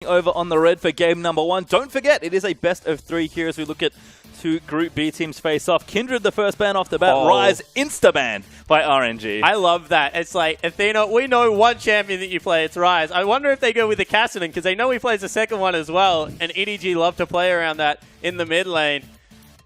over on the red for game number 1. Don't forget, it is a best of 3 here as we look at 2 Group B teams face off. Kindred, the first ban off the bat. Rise, insta-banned by RNG. I love that. It's like, Athena, we know one champion that you play, it's Rise. I wonder if they go with the Cassidy, because they know he plays the second one as well, and EDG love to play around that in the mid lane.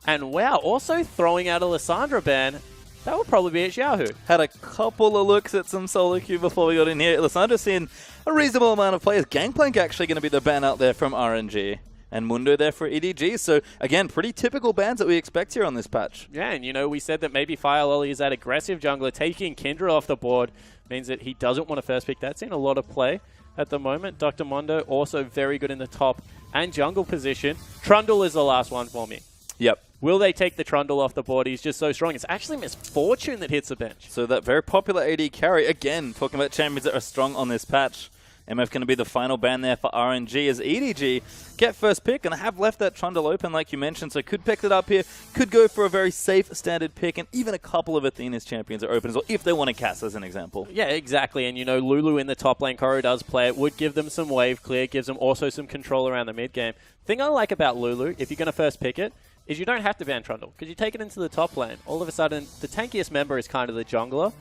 And wow, also throwing out a Lissandra ban. That would probably be at Xiaohu. Had a couple of looks at some solo queue before we got in here. Lissandra's seen a reasonable amount of players. Gangplank actually going to be the ban out there from RNG. And Mundo there for EDG. So, again, pretty typical bans that we expect here on this patch. Yeah, and you know, we said that maybe Fire Lolly is that aggressive jungler. Taking Kindred off the board means that he doesn't want to first pick. That's seen a lot of play at the moment. Dr. Mundo also very good in the top and jungle position. Trundle is the last one for me. Yep. Will they take the Trundle off the board? He's just so strong. It's actually Misfortune that hits the bench. So that very popular AD carry, again, talking about champions that are strong on this patch. MF going to be the final ban there for RNG as EDG get first pick, and I have left that Trundle open like you mentioned, so could pick it up here, could go for a very safe standard pick, and even a couple of Athena's champions are open as well, if they want to cast as an example. Yeah, exactly, and you know, Lulu in the top lane, Koro does play it, would give them some wave clear, gives them also some control around the mid game. Thing I like about Lulu, if you're going to first pick it, is you don't have to ban Trundle, because you take it into the top lane. All of a sudden, the tankiest member is kind of the jungler,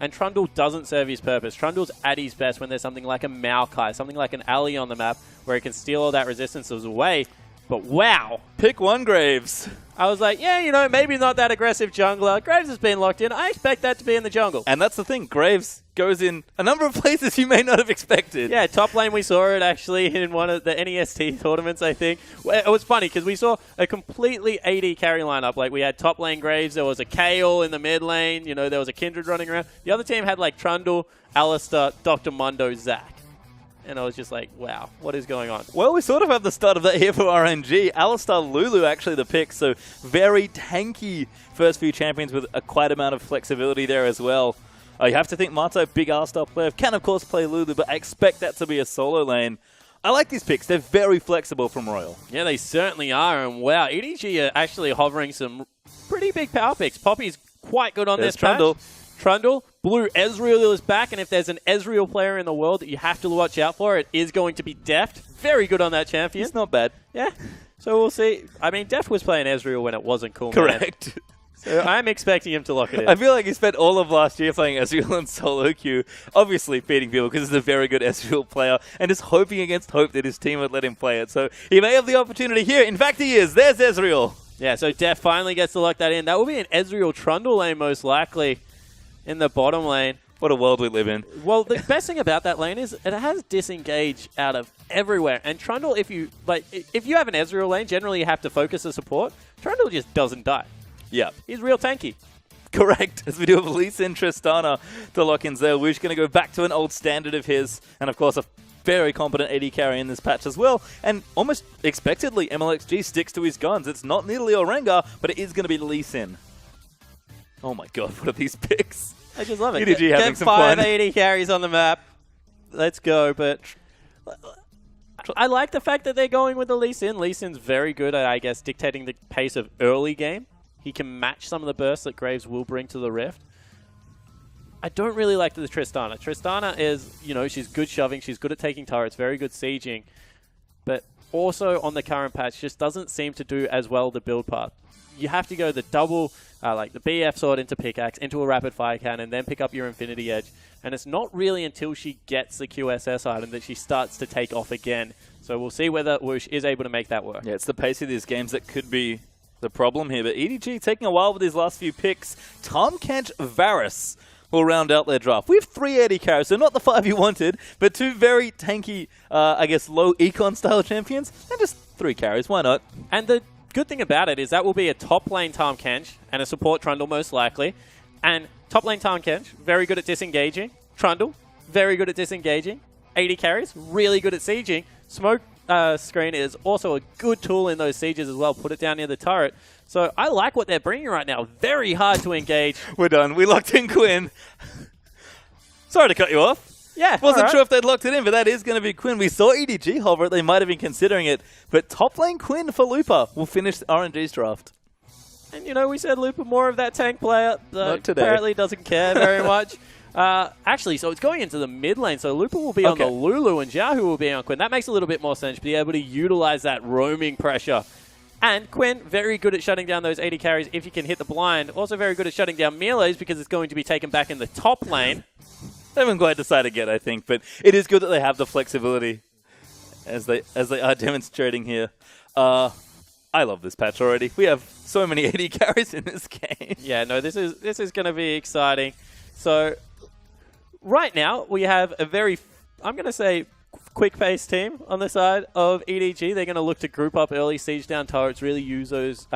and Trundle doesn't serve his purpose. Trundle's at his best when there's something like a Maokai, something like an Ali on the map, where it can steal all that resistance away. But wow. Pick one, Graves. I was like, yeah, you know, maybe not that aggressive jungler. Graves has been locked in. I expect that to be in the jungle. And that's the thing. Graves goes in a number of places you may not have expected. Yeah, top lane we saw it actually in one of the NEST tournaments, I think. It was funny because we saw a completely AD carry lineup. Like we had top lane Graves, there was a Kayle in the mid lane, you know, there was a Kindred running around. The other team had like Trundle, Alistar, Dr. Mundo, Zac. And I was just like, wow, what is going on? Well, we sort of have the start of that here for RNG. Alistar, Lulu actually the pick, so very tanky first few champions with a quite amount of flexibility there as well. You have to think Marto, big Alistar player, can of course play Lulu, but I expect that to be a solo lane. I like these picks. They're very flexible from Royal. Yeah, they certainly are. And wow, EDG are actually hovering some pretty big power picks. Poppy's quite good on this Trundle. patch. Trundle, Blue Ezreal is back, and if there's an Ezreal player in the world that you have to watch out for, it is going to be Deft. Very good on that champion. It's not bad. Yeah, so we'll see. I mean, Deft was playing Ezreal when it wasn't cool. Correct. So I'm expecting him to lock it in. I feel like he spent all of last year playing Ezreal in solo queue, obviously feeding people because he's a very good Ezreal player, and just hoping against hope that his team would let him play it. So he may have the opportunity here. In fact, he is. There's Ezreal. Yeah, so Deft finally gets to lock that in. That will be an Ezreal Trundle lane most likely. In the bottom lane. What a world we live in. Well, the best thing about that lane is it has disengage out of everywhere. And Trundle, if you have an Ezreal lane, generally you have to focus the support. Trundle just doesn't die. Yeah. He's real tanky. Correct. As we do have Lee Sin Tristana to lock in there. We're just going to go back to an old standard of his. And of course, a very competent AD carry in this patch as well. And almost expectedly, MLXG sticks to his guns. It's not Nidalee or Rengar, but it is going to be Lee Sin. Oh my god, what are these picks? I just love it. EDG having some fun. 5 AD carries on the map. Let's go, but I like the fact that they're going with the Lee Sin. Lee Sin's very good at, I guess, dictating the pace of early game. He can match some of the bursts that Graves will bring to the Rift. I don't really like the Tristana. Tristana is, you know, she's good shoving, she's good at taking turrets, very good sieging, but also on the current patch just doesn't seem to do as well the build path. You have to go the double, like the BF sword into pickaxe, into a rapid fire cannon, then pick up your Infinity Edge. And it's not really until she gets the QSS item that she starts to take off again. So we'll see whether Whoosh is able to make that work. Yeah, it's the pace of these games that could be the problem here. But EDG taking a while with his last few picks. Tahm Kench, Varus will round out their draft. We have 3 AD carries, so not the 5 you wanted, but 2 very tanky, I guess, low econ style champions, and just 3 carries. Why not? And the good thing about it is that will be a top lane Tahm Kench and a support Trundle most likely. And top lane Tahm Kench, very good at disengaging. Trundle, very good at disengaging. AD carries, really good at sieging. Smoke screen is also a good tool in those sieges as well. Put it down near the turret. So I like what they're bringing right now. Very hard to engage. We're done. We locked in Quinn. Sorry to cut you off. Yeah, wasn't sure if they'd locked it in, but that is going to be Quinn. We saw EDG hover it. They might have been considering it. But top lane Quinn for Lupa will finish RNG's draft. And, you know, we said Lupa more of that tank player. Not today. Apparently doesn't care very much. Actually, so it's going into the mid lane, so Lupa will be on the Lulu and Xiaohu will be on Quinn. That makes a little bit more sense, be able to utilize that roaming pressure. And Quinn, very good at shutting down those AD carries if you can hit the blind. Also very good at shutting down melees because it's going to be taken back in the top lane. They haven't quite decided yet, I think, but it is good that they have the flexibility as they are demonstrating here. I love this patch already. We have so many AD carries in this game. Yeah, no, this is going to be exciting. So right now we have a very, I'm going to say, quick-paced team on the side of EDG. They're going to look to group up early, siege down turrets, really use those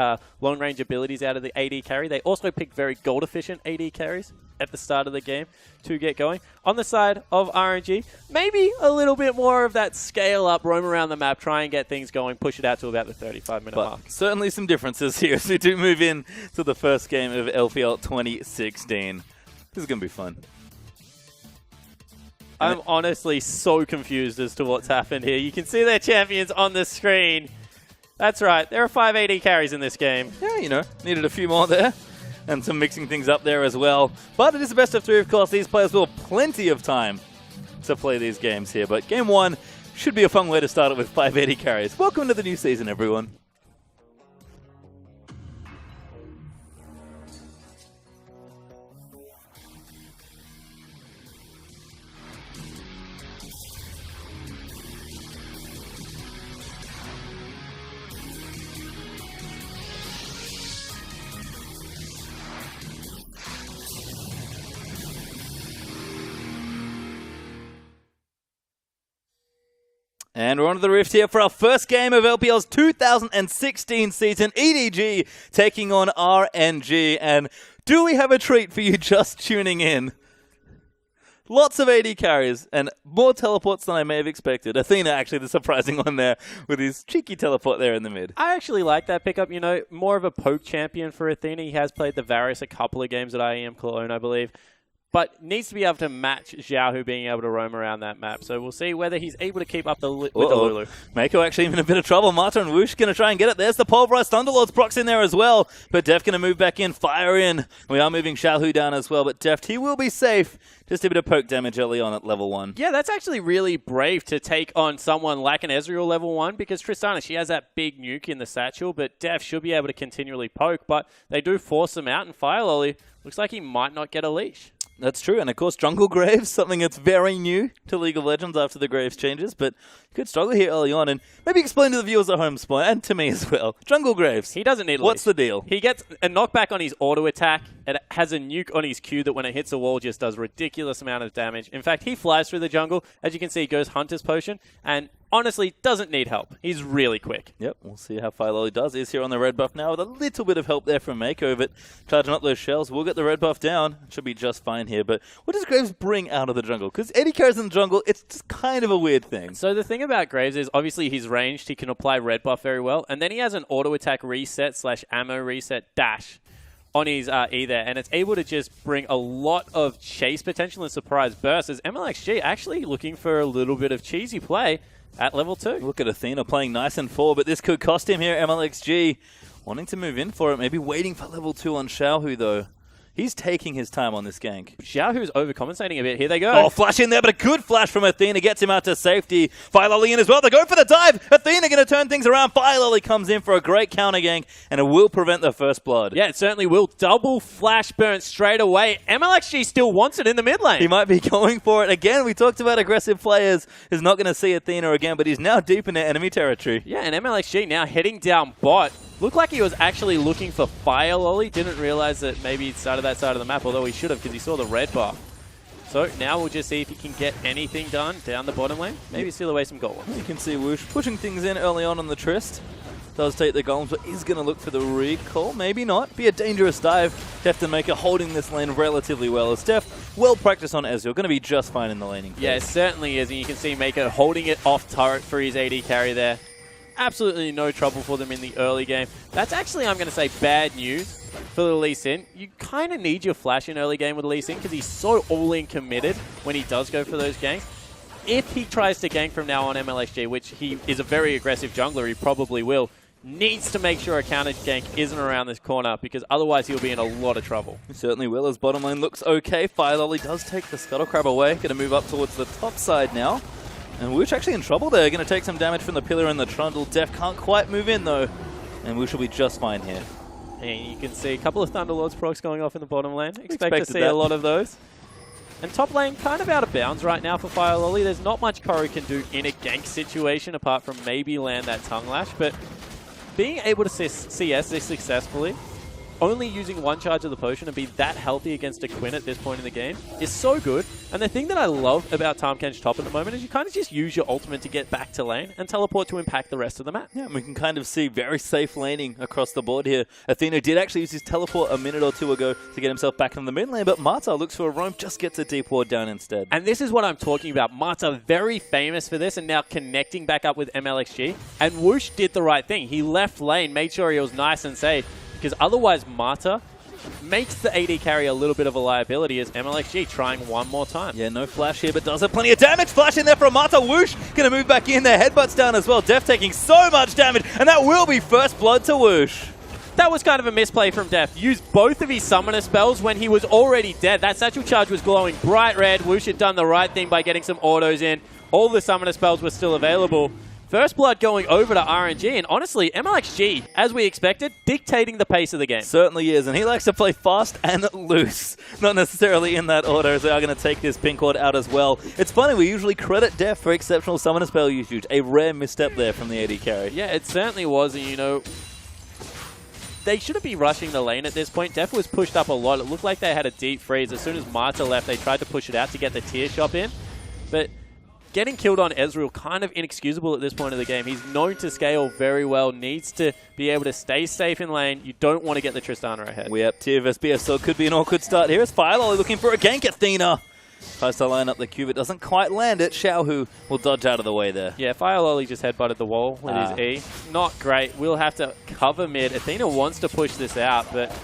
long-range abilities out of the AD carry. They also pick very gold-efficient AD carries at the start of the game to get going. On the side of RNG, maybe a little bit more of that scale-up, roam around the map, try and get things going, push it out to about the 35-minute mark. Certainly some differences here as we do move in to the first game of LPL 2016. This is going to be fun. I'm honestly so confused as to what's happened here. You can see their champions on the screen. That's right. There are 5 AD carries in this game. Yeah, you know, needed a few more there. And some mixing things up there as well. But it is the best of 3, of course. These players will have plenty of time to play these games here. But game 1 should be a fun way to start it with 5 AD carries. Welcome to the new season, everyone. And we're on to the Rift here for our first game of LPL's 2016 season. EDG taking on RNG. And do we have a treat for you just tuning in? Lots of AD carries and more teleports than I may have expected. Athena, actually, the surprising one there with his cheeky teleport there in the mid. I actually like that pickup. You know, more of a poke champion for Athena. He has played the Varus a couple of games at IEM Cologne, I believe. But needs to be able to match Xiaohu being able to roam around that map. So we'll see whether he's able to keep up with the Lulu. Mako actually in a bit of trouble. Marta and Woosh going to try and get it. There's the Pulverized Thunderlord's procs in there as well. But Deft going to move back in. Fire in. We are moving Xiaohu down as well. But Deft, he will be safe. Just a bit of poke damage early on at level 1. Yeah, that's actually really brave to take on someone like an Ezreal level 1 because Tristana, she has that big nuke in the satchel, but Def should be able to continually poke, but they do force him out, and Fire Lolly looks like he might not get a leash. That's true, and of course Jungle Graves, something that's very new to League of Legends after the Graves changes, but good struggle here early on, and maybe explain to the viewers at home, Spawn, and to me as well. Jungle Graves. He doesn't need a What's leash. the deal? He gets a knockback on his auto attack. It has a nuke on his Q that when it hits a wall just does a ridiculous amount of damage. In fact, he flies through the jungle. As you can see, he goes Hunter's Potion, and honestly, doesn't need help. He's really quick. Yep, we'll see how Fire Lolly does. Is here on the red buff now with a little bit of help there from Mako, but charging up those shells. We'll get the red buff down. Should be just fine here, but what does Graves bring out of the jungle? Because AD carries in the jungle, it's just kind of a weird thing. So the thing about Graves is obviously he's ranged. He can apply red buff very well, and then he has an auto attack reset / ammo reset dash on his E there, and it's able to just bring a lot of chase potential and surprise burst as MLXG actually looking for a little bit of cheesy play at level 2. Look at Athena playing nice and full, but this could cost him here. MLXG wanting to move in for it, maybe waiting for level 2 on Xiaohu though. He's taking his time on this gank. Xiaohu's overcompensating a bit. Here they go. Oh, flash in there, but a good flash from Athena gets him out to safety. Fire Lolly in as well. They go for the dive. Athena going to turn things around. Fire Lolly comes in for a great counter gank, and it will prevent the first blood. Yeah, it certainly will. Double flash burn straight away. MLXG still wants it in the mid lane. He might be going for it again. We talked about aggressive players. He's not going to see Athena again, but he's now deep in their enemy territory. Yeah, and MLXG now heading down bot. Looked like he was actually looking for Fire Lolly. Didn't realize that maybe he started that side of the map, although he should have because he saw the red buff. So now we'll just see if he can get anything done down the bottom lane. Maybe steal away some gold. You can see Woosh pushing things in early on the Trist. Does take the golems, but is going to look for the recall. Maybe not. Be a dangerous dive. Deft and Maker holding this lane relatively well. As Deft, well practiced on Ezreal. Going to be just fine in the laning phase. Yeah, it certainly is. And you can see Maker holding it off turret for his AD carry there. Absolutely no trouble for them in the early game. That's actually, I'm going to say, bad news for the Lee Sin. You kind of need your flash in early game with Lee Sin because he's so all-in committed when he does go for those ganks. If he tries to gank from now on MLXG, which he is a very aggressive jungler, he probably will, needs to make sure a counter gank isn't around this corner, because otherwise he'll be in a lot of trouble. He certainly will, as bottom lane looks okay. Fire Lolly does take the Scuttle Crab away. Going to move up towards the top side now. And Woosh actually in trouble there. Going to take some damage from the pillar and the trundle. Def can't quite move in though. And Woosh will be just fine here. And you can see a couple of Thunderlords procs going off in the bottom lane. Expect to see that. a lot of those. And top lane kind of out of bounds right now for Fire Lolly. There's not much Koru can do in a gank situation apart from maybe land that Tongue Lash. But being able to CS this successfully, only using one charge of the potion and be that healthy against a Quinn at this point in the game is so good. And the thing that I love about Tahm Kench top at the moment is you kind of just use your ultimate to get back to lane and teleport to impact the rest of the map. Yeah, and we can kind of see very safe laning across the board here. Athena did actually use his teleport a minute or two ago to get himself back in the mid lane, but Marta looks for a roam, just gets a deep ward down instead. And this is what I'm talking about. Marta very famous for this and now connecting back up with MLXG. And Woosh did the right thing. He left lane, made sure he was nice and safe, because otherwise Marta makes the AD carry a little bit of a liability as MLXG trying one more time. Yeah, no flash here, but does have plenty of damage. Flash in there from Marta. Woosh going to move back in there. Headbutts down as well. Def taking so much damage, and that will be first blood to Woosh. That was kind of a misplay from Def. Used both of his summoner spells when he was already dead. That satchel charge was glowing bright red. Woosh had done the right thing by getting some autos in. All the summoner spells were still available. First blood going over to RNG, and honestly, MLXG, as we expected, dictating the pace of the game. Certainly is, and he likes to play fast and loose. Not necessarily in that order, as they are going to take this pink ward out as well. It's funny, we usually credit Def for exceptional summoner spell usage. A rare misstep there from the AD carry. Yeah, it certainly was, and you know, they shouldn't be rushing the lane at this point. Def was pushed up a lot. It looked like they had a deep freeze. As soon as Marta left, they tried to push it out to get the tier shop in, but getting killed on Ezreal, kind of inexcusable at this point of the game. He's known to scale very well, needs to be able to stay safe in lane. You don't want to get the Tristana ahead. We up tier vs BF, so it could be an awkward start here. It's Fire Lolly looking for a gank. Athena tries to line up the cube. It doesn't quite land it. Xiaohu will dodge out of the way there. Yeah, Fire Lolly just headbutted the wall with his E. Not great. We'll have to cover mid. Athena wants to push this out, but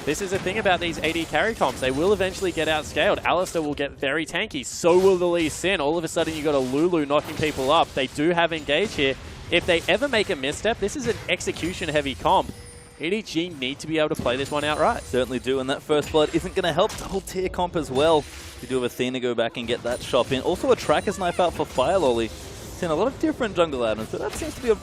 this is the thing about these AD carry comps. They will eventually get outscaled. Alistar will get very tanky. So will the Lee Sin. All of a sudden, you got a Lulu knocking people up. They do have engage here. If they ever make a misstep, this is an execution-heavy comp. EDG need to be able to play this one outright. Certainly do, and that first blood isn't going to help the whole tier comp as well. You do have Athena go back and get that shop in. Also a Tracker's Knife out for Fire Lolly. Seen a lot of different jungle items, but that seems to be a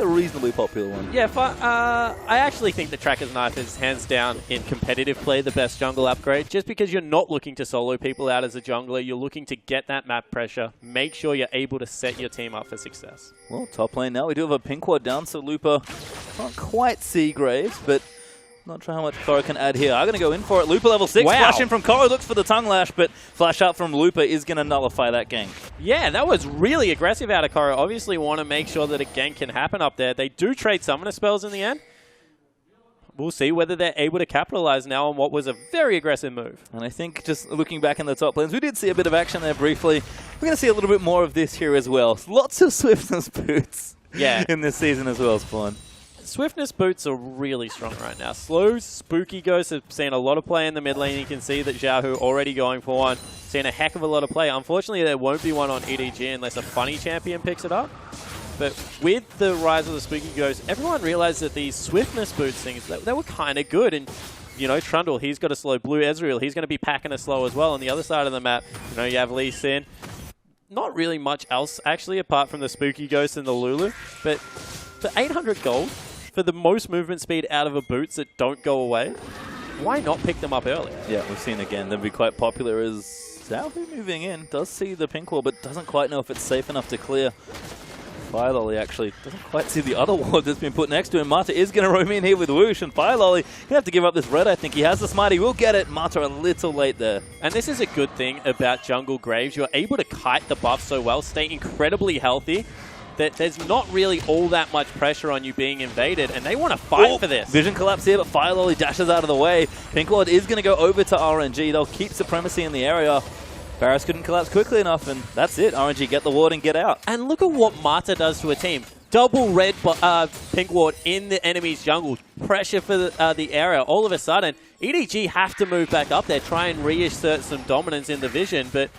reasonably popular one. Yeah, I actually think the Tracker's Knife is hands down in competitive play the best jungle upgrade, just because you're not looking to solo people out as a jungler. You're looking to get that map pressure, make sure you're able to set your team up for success. Well, top lane now. We do have a pink ward down, so Lupa can't quite see Graves, but not sure how much Koru can add here. I'm going to go in for it. Lupa level 6. Wow. Flash in from Koru. Looks for the tongue lash, but flash out from Lupa is going to nullify that gank. Yeah, that was really aggressive out of Koru. Obviously want to make sure that a gank can happen up there. They do trade summoner spells in the end. We'll see whether they're able to capitalize now on what was a very aggressive move. And I think just looking back in the top lanes, we did see a bit of action there briefly. We're going to see a little bit more of this here as well. Lots of swiftness boots in this season as well, Spawn. Swiftness boots are really strong right now. Slow, spooky ghosts have seen a lot of play in the mid lane. You can see that Xiaohu already going for one. Seen a heck of a lot of play. Unfortunately, there won't be one on EDG unless a funny champion picks it up. But with the rise of the spooky ghost, everyone realized that these swiftness boots things, they were kind of good. And, you know, Trundle, he's got a slow. Blue Ezreal, he's going to be packing a slow as well. On the other side of the map, you know, you have Lee Sin. Not really much else, actually, apart from the spooky ghost and the Lulu. But for 800 gold, for the most movement speed out of a boots that don't go away, why not pick them up early? Yeah, we've seen again, they'll be quite popular as Xiaohu moving in. Does see the pink wall, but doesn't quite know if it's safe enough to clear. Fire Lolly actually doesn't quite see the other ward that's been put next to him. Marta is going to roam in here with Woosh, and Fire Lolly going to have to give up this red, I think. He has the smite, he will get it. Marta a little late there. And this is a good thing about jungle Graves. You're able to kite the buff so well, stay incredibly healthy, that there's not really all that much pressure on you being invaded, and they want to fight for this. Vision collapse here, but Fire Lolly dashes out of the way. Pink Ward is going to go over to RNG. They'll keep supremacy in the area. Varus couldn't collapse quickly enough, and that's it. RNG get the ward and get out. And look at what Marta does to a team. Double red pink ward in the enemy's jungle. Pressure for the area. All of a sudden, EDG have to move back up there, try and reassert some dominance in the Vision, but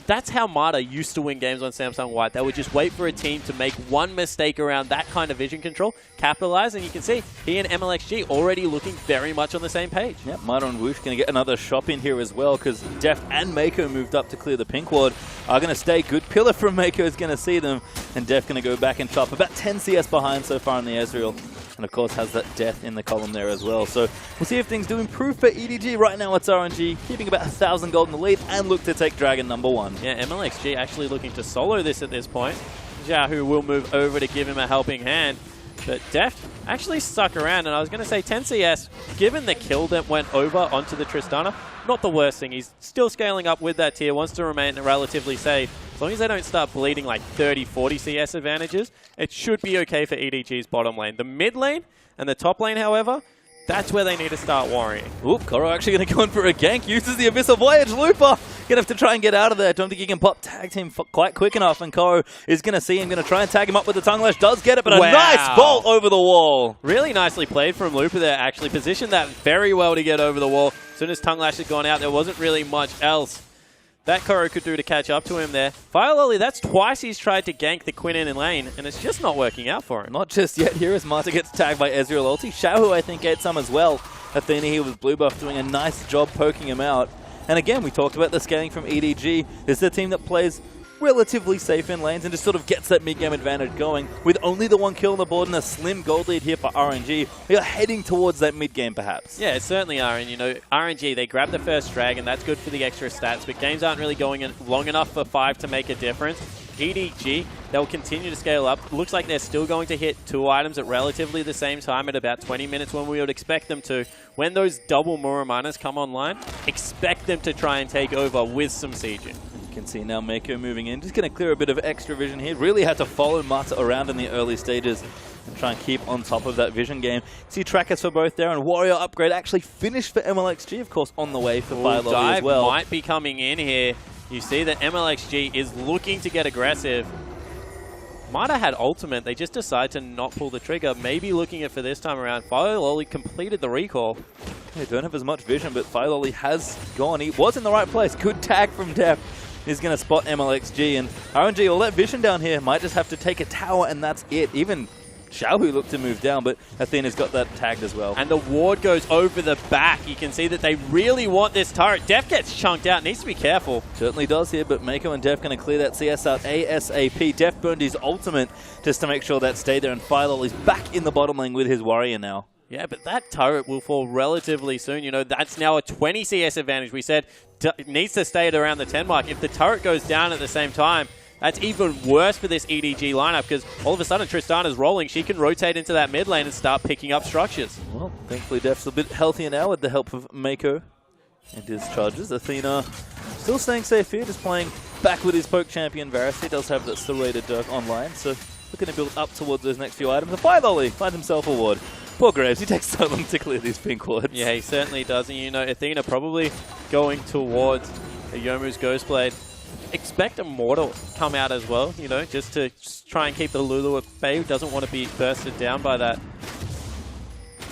That's how Mata used to win games on Samsung White. They would just wait for a team to make one mistake around that kind of vision control, capitalize, and you can see he and MLXG already looking very much on the same page. Yeah, Mata and Woosh going to get another shop in here as well because Deft and Mako moved up to clear the pink ward. Are going to stay. Good pillar from Mako is going to see them, and Deft going to go back and chop. About 10 CS behind so far in the Ezreal. And of course has that death in the column there as well. So we'll see if things do improve for EDG. Right now it's RNG, keeping about 1,000 gold in the lead and look to take Dragon #1. Yeah, MLXG actually looking to solo this at this point. Xiaohu will move over to give him a helping hand. But Deft actually stuck around, and I was going to say 10 CS, given the kill that went over onto the Tristana, not the worst thing. He's still scaling up with that tier, wants to remain relatively safe. As long as they don't start bleeding like 30, 40 CS advantages, it should be okay for EDG's bottom lane. The mid lane and the top lane, however, that's where they need to start worrying. Oop, Koro actually going to go in for a gank, uses the Abyssal Voyage. Looper going to have to try and get out of there. Don't think he can pop tag team quite quick enough, and Koro is going to see him, going to try and tag him up with the tongue lash. Does get it, but a nice bolt over the wall. Really nicely played from Looper there, actually. Positioned that very well to get over the wall. As soon as tongue lash had gone out, there wasn't really much else that Koro could do to catch up to him there. Fire Lolly, that's twice he's tried to gank the Quinn in lane, and it's just not working out for him. Not just yet here as Mata gets tagged by Ezreal ulti. Xiaohu, I think, ate some as well. Athena here with blue buff doing a nice job poking him out. And again, we talked about the scaling from EDG. This is a team that plays relatively safe in lanes and just sort of gets that mid-game advantage going. With only the one kill on the board and a slim gold lead here for RNG, we are heading towards that mid-game perhaps. Yeah, it certainly are. And, you know, RNG, they grab the first dragon. That's good for the extra stats, but games aren't really going in long enough for 5 to make a difference. EDG, they'll continue to scale up. Looks like they're still going to hit 2 items at relatively the same time at about 20 minutes when we would expect them to. When those double Muramanas come online, expect them to try and take over with some sieging. You can see now Mako moving in, just going to clear a bit of extra vision here. Really had to follow Mata around in the early stages and try and keep on top of that vision game. See trackers for both there, and Warrior upgrade actually finished for MLXG, of course, on the way for Fire Lobby as well. Might be coming in here. You see that MLXG is looking to get aggressive. Mata had ultimate. They just decide to not pull the trigger. Maybe looking at for this time around. Fire Lolly completed the recall. They don't have as much vision, but Fire Lolly has gone. He was in the right place. Good tag from Deft. He's going to spot MLXG, and RNG will let vision down here. Might just have to take a tower, and that's it. Even Xiaohu looked to move down, but Athena's got that tagged as well. And the ward goes over the back. You can see that they really want this turret. Def gets chunked out. Needs to be careful. Certainly does here, but Mako and Def going to clear that CS out ASAP. Def burned his ultimate just to make sure that stayed there, and Fire Lolly's back in the bottom lane with his Warrior now. Yeah, but that turret will fall relatively soon. You know, that's now a 20 CS advantage. We said it needs to stay at around the 10 mark. If the turret goes down at the same time, that's even worse for this EDG lineup because all of a sudden Tristana's rolling. She can rotate into that mid lane and start picking up structures. Well, thankfully Def's a bit healthier now with the help of Mako and his charges. Athena still staying safe here, just playing back with his poke champion Varus. He does have that serrated Dirk online, so looking to build up towards those next few items. The Fire Lolly finds himself a ward. Poor Graves, he takes so long to clear these pink wards. Yeah, he certainly does. And you know, Athena probably going towards a Youmuu's Ghostblade. Expect a Mortal come out as well, you know, just to try and keep the Lulu at bay. Doesn't want to be bursted down by that.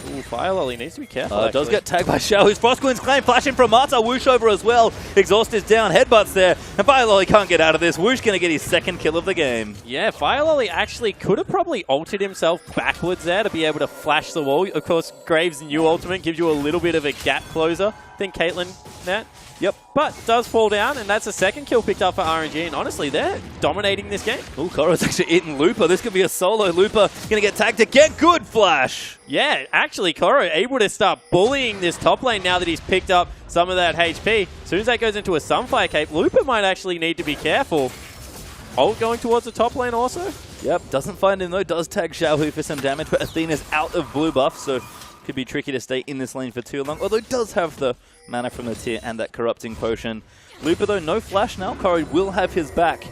Ooh, Fire Lolly needs to be careful. Does get tagged by Xiaohu's Frost Queen's claim, flashing from Mata. Whoosh over as well. Exhaust is down, headbutts there, and Fire Lolly can't get out of this. Whoosh going to get his second kill of the game. Yeah, Fire Lolly actually could have probably altered himself backwards there to be able to flash the wall. Of course, Graves' new ultimate gives you a little bit of a gap closer. I think Caitlyn, Nat. Yep, but does fall down, and that's a second kill picked up for RNG, and honestly, they're dominating this game. Oh, Koro's actually eating Looper. This could be a solo. Looper going to get tagged again. Good flash. Yeah, actually, Koro able to start bullying this top lane now that he's picked up some of that HP. As soon as that goes into a Sunfire Cape, Looper might actually need to be careful. Ult going towards the top lane also? Yep, doesn't find him though. Does tag Xiaohu for some damage, but Athena's out of blue buff, so could be tricky to stay in this lane for too long. Although it does have the mana from the tier and that corrupting potion. Looper though, no flash now. Koro will have his back.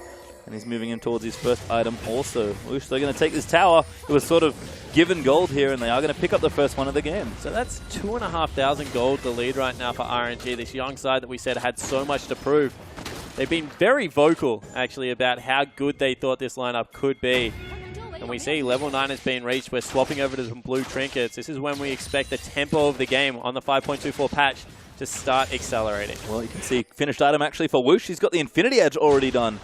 And he's moving in towards his first item also. Whoosh, they're going to take this tower. It was sort of given gold here, and they are going to pick up the first one of the game. So that's 2,500 gold the lead right now for RNG, this young side that we said had so much to prove. They've been very vocal, actually, about how good they thought this lineup could be. And we see level 9 has been reached. We're swapping over to some blue trinkets. This is when we expect the tempo of the game on the 5.24 patch to start accelerating. Well, you can see finished item actually for Whoosh. He's got the Infinity Edge already done.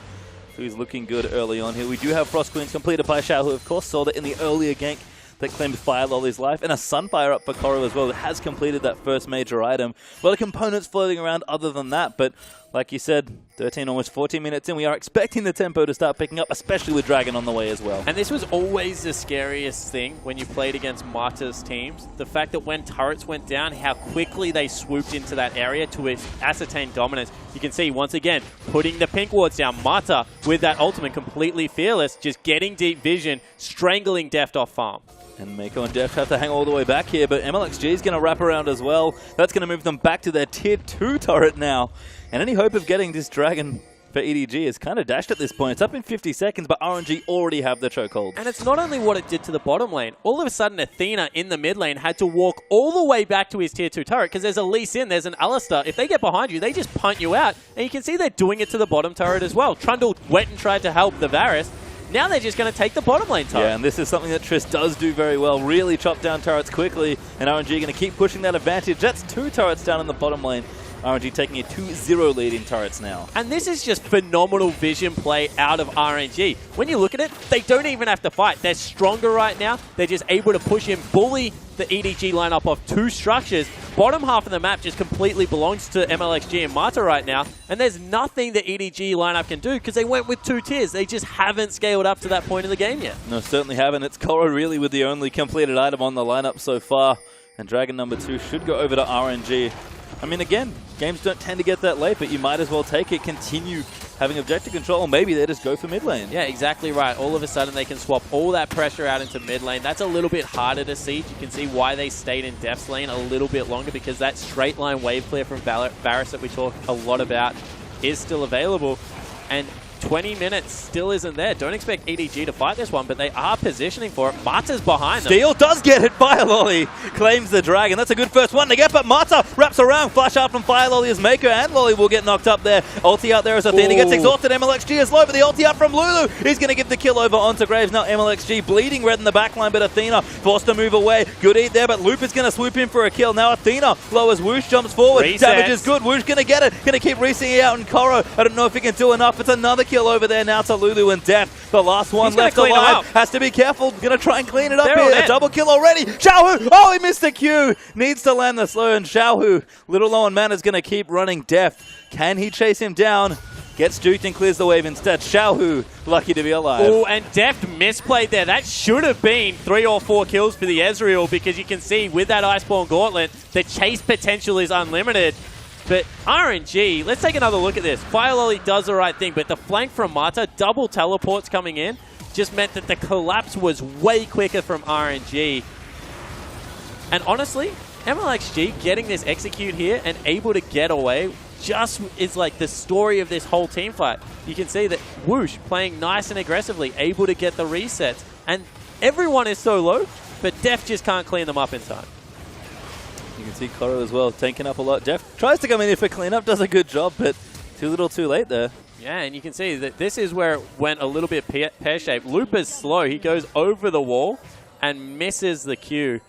So he's looking good early on here. We do have Frost Queens completed by Xiao, who of course saw that in the earlier gank that claimed Fire Lolly's life, and a Sunfire up for Koro as well that has completed that first major item. A lot of components floating around other than that, but like you said, 13, almost 14 minutes in, we are expecting the tempo to start picking up, especially with Dragon on the way as well. And this was always the scariest thing when you played against Mata's teams. The fact that when turrets went down, how quickly they swooped into that area to ascertain dominance. You can see, once again, putting the pink wards down. Mata, with that ultimate, completely fearless, just getting deep vision, strangling Deft off farm. And Mako and Deft have to hang all the way back here, but MLXG is going to wrap around as well. That's going to move them back to their tier 2 turret now. And any hope of getting this Dragon for EDG is kind of dashed at this point. It's up in 50 seconds, but RNG already have the chokehold. And it's not only what it did to the bottom lane. All of a sudden, Athena in the mid lane had to walk all the way back to his tier 2 turret because there's a Lee Sin, there's an Alistar. If they get behind you, they just punt you out. And you can see they're doing it to the bottom turret as well. Trundle went and tried to help the Varus. Now they're just going to take the bottom lane turret. Yeah, and this is something that Triss does do very well. Really chop down turrets quickly, and RNG going to keep pushing that advantage. That's 2 turrets down in the bottom lane. RNG taking a 2-0 lead in turrets now. And this is just phenomenal vision play out of RNG. When you look at it, they don't even have to fight. They're stronger right now. They're just able to push in, bully the EDG lineup of 2 structures. Bottom half of the map just completely belongs to MLXG and Mata right now. And there's nothing the EDG lineup can do because they went with 2 tiers. They just haven't scaled up to that point in the game yet. No, certainly haven't. It's Koro really with the only completed item on the lineup so far. And Dragon number 2 should go over to RNG. I mean, again, games don't tend to get that late, but you might as well take it, continue having objective control, or maybe they just go for mid lane. Yeah, exactly right. All of a sudden, they can swap all that pressure out into mid lane. That's a little bit harder to siege. You can see why they stayed in Deft's lane a little bit longer, because that straight line wave clear from Varus that we talk a lot about is still available. And 20 minutes still isn't there. Don't expect EDG to fight this one, but they are positioning for it. Mata's behind them. Steel does get it. Fire Lolly claims the Dragon. That's a good first one to get, but Mata wraps around. Flash out from Fire Lolly as Mako and Lolly will get knocked up there. Ulti out there as Athena gets exhausted. MLXG is low, but the ulti out from Lulu is going to give the kill over onto Graves. Now MLXG bleeding red in the backline, but Athena forced to move away. Good eat there, but Loop is going to swoop in for a kill. Now Athena low as Whoosh jumps forward. Resets. Damage is good. Whoosh going to get it. Going to keep resetting out in Koro. I don't know if he can do enough. It's another kill over there now to Lulu and Deft. The last one left alive. Has to be careful. Going to try and clean it up here. A double kill already. Xiaohu. Oh, he missed the Q. Needs to land the slow, and Xiaohu, little low on mana, is going to keep running Deft. Can he chase him down? Gets duped and clears the wave instead. Xiaohu, lucky to be alive. Oh, and Deft misplayed there. That should have been 3 or 4 kills for the Ezreal, because you can see with that Iceborne Gauntlet, the chase potential is unlimited. But RNG, let's take another look at this. Fire Lolly does the right thing, but the flank from Mata, double teleports coming in, just meant that the collapse was way quicker from RNG. And honestly, MLXG getting this execute here and able to get away just is like the story of this whole team fight. You can see that Whoosh playing nice and aggressively, able to get the resets. And everyone is so low, but Deft just can't clean them up in time. You can see Koro as well, tanking up a lot. Deft tries to come in here for cleanup, does a good job, but too little too late there. Yeah, and you can see that this is where it went a little bit pear-shaped. Loop is slow. He goes over the wall and misses the Q.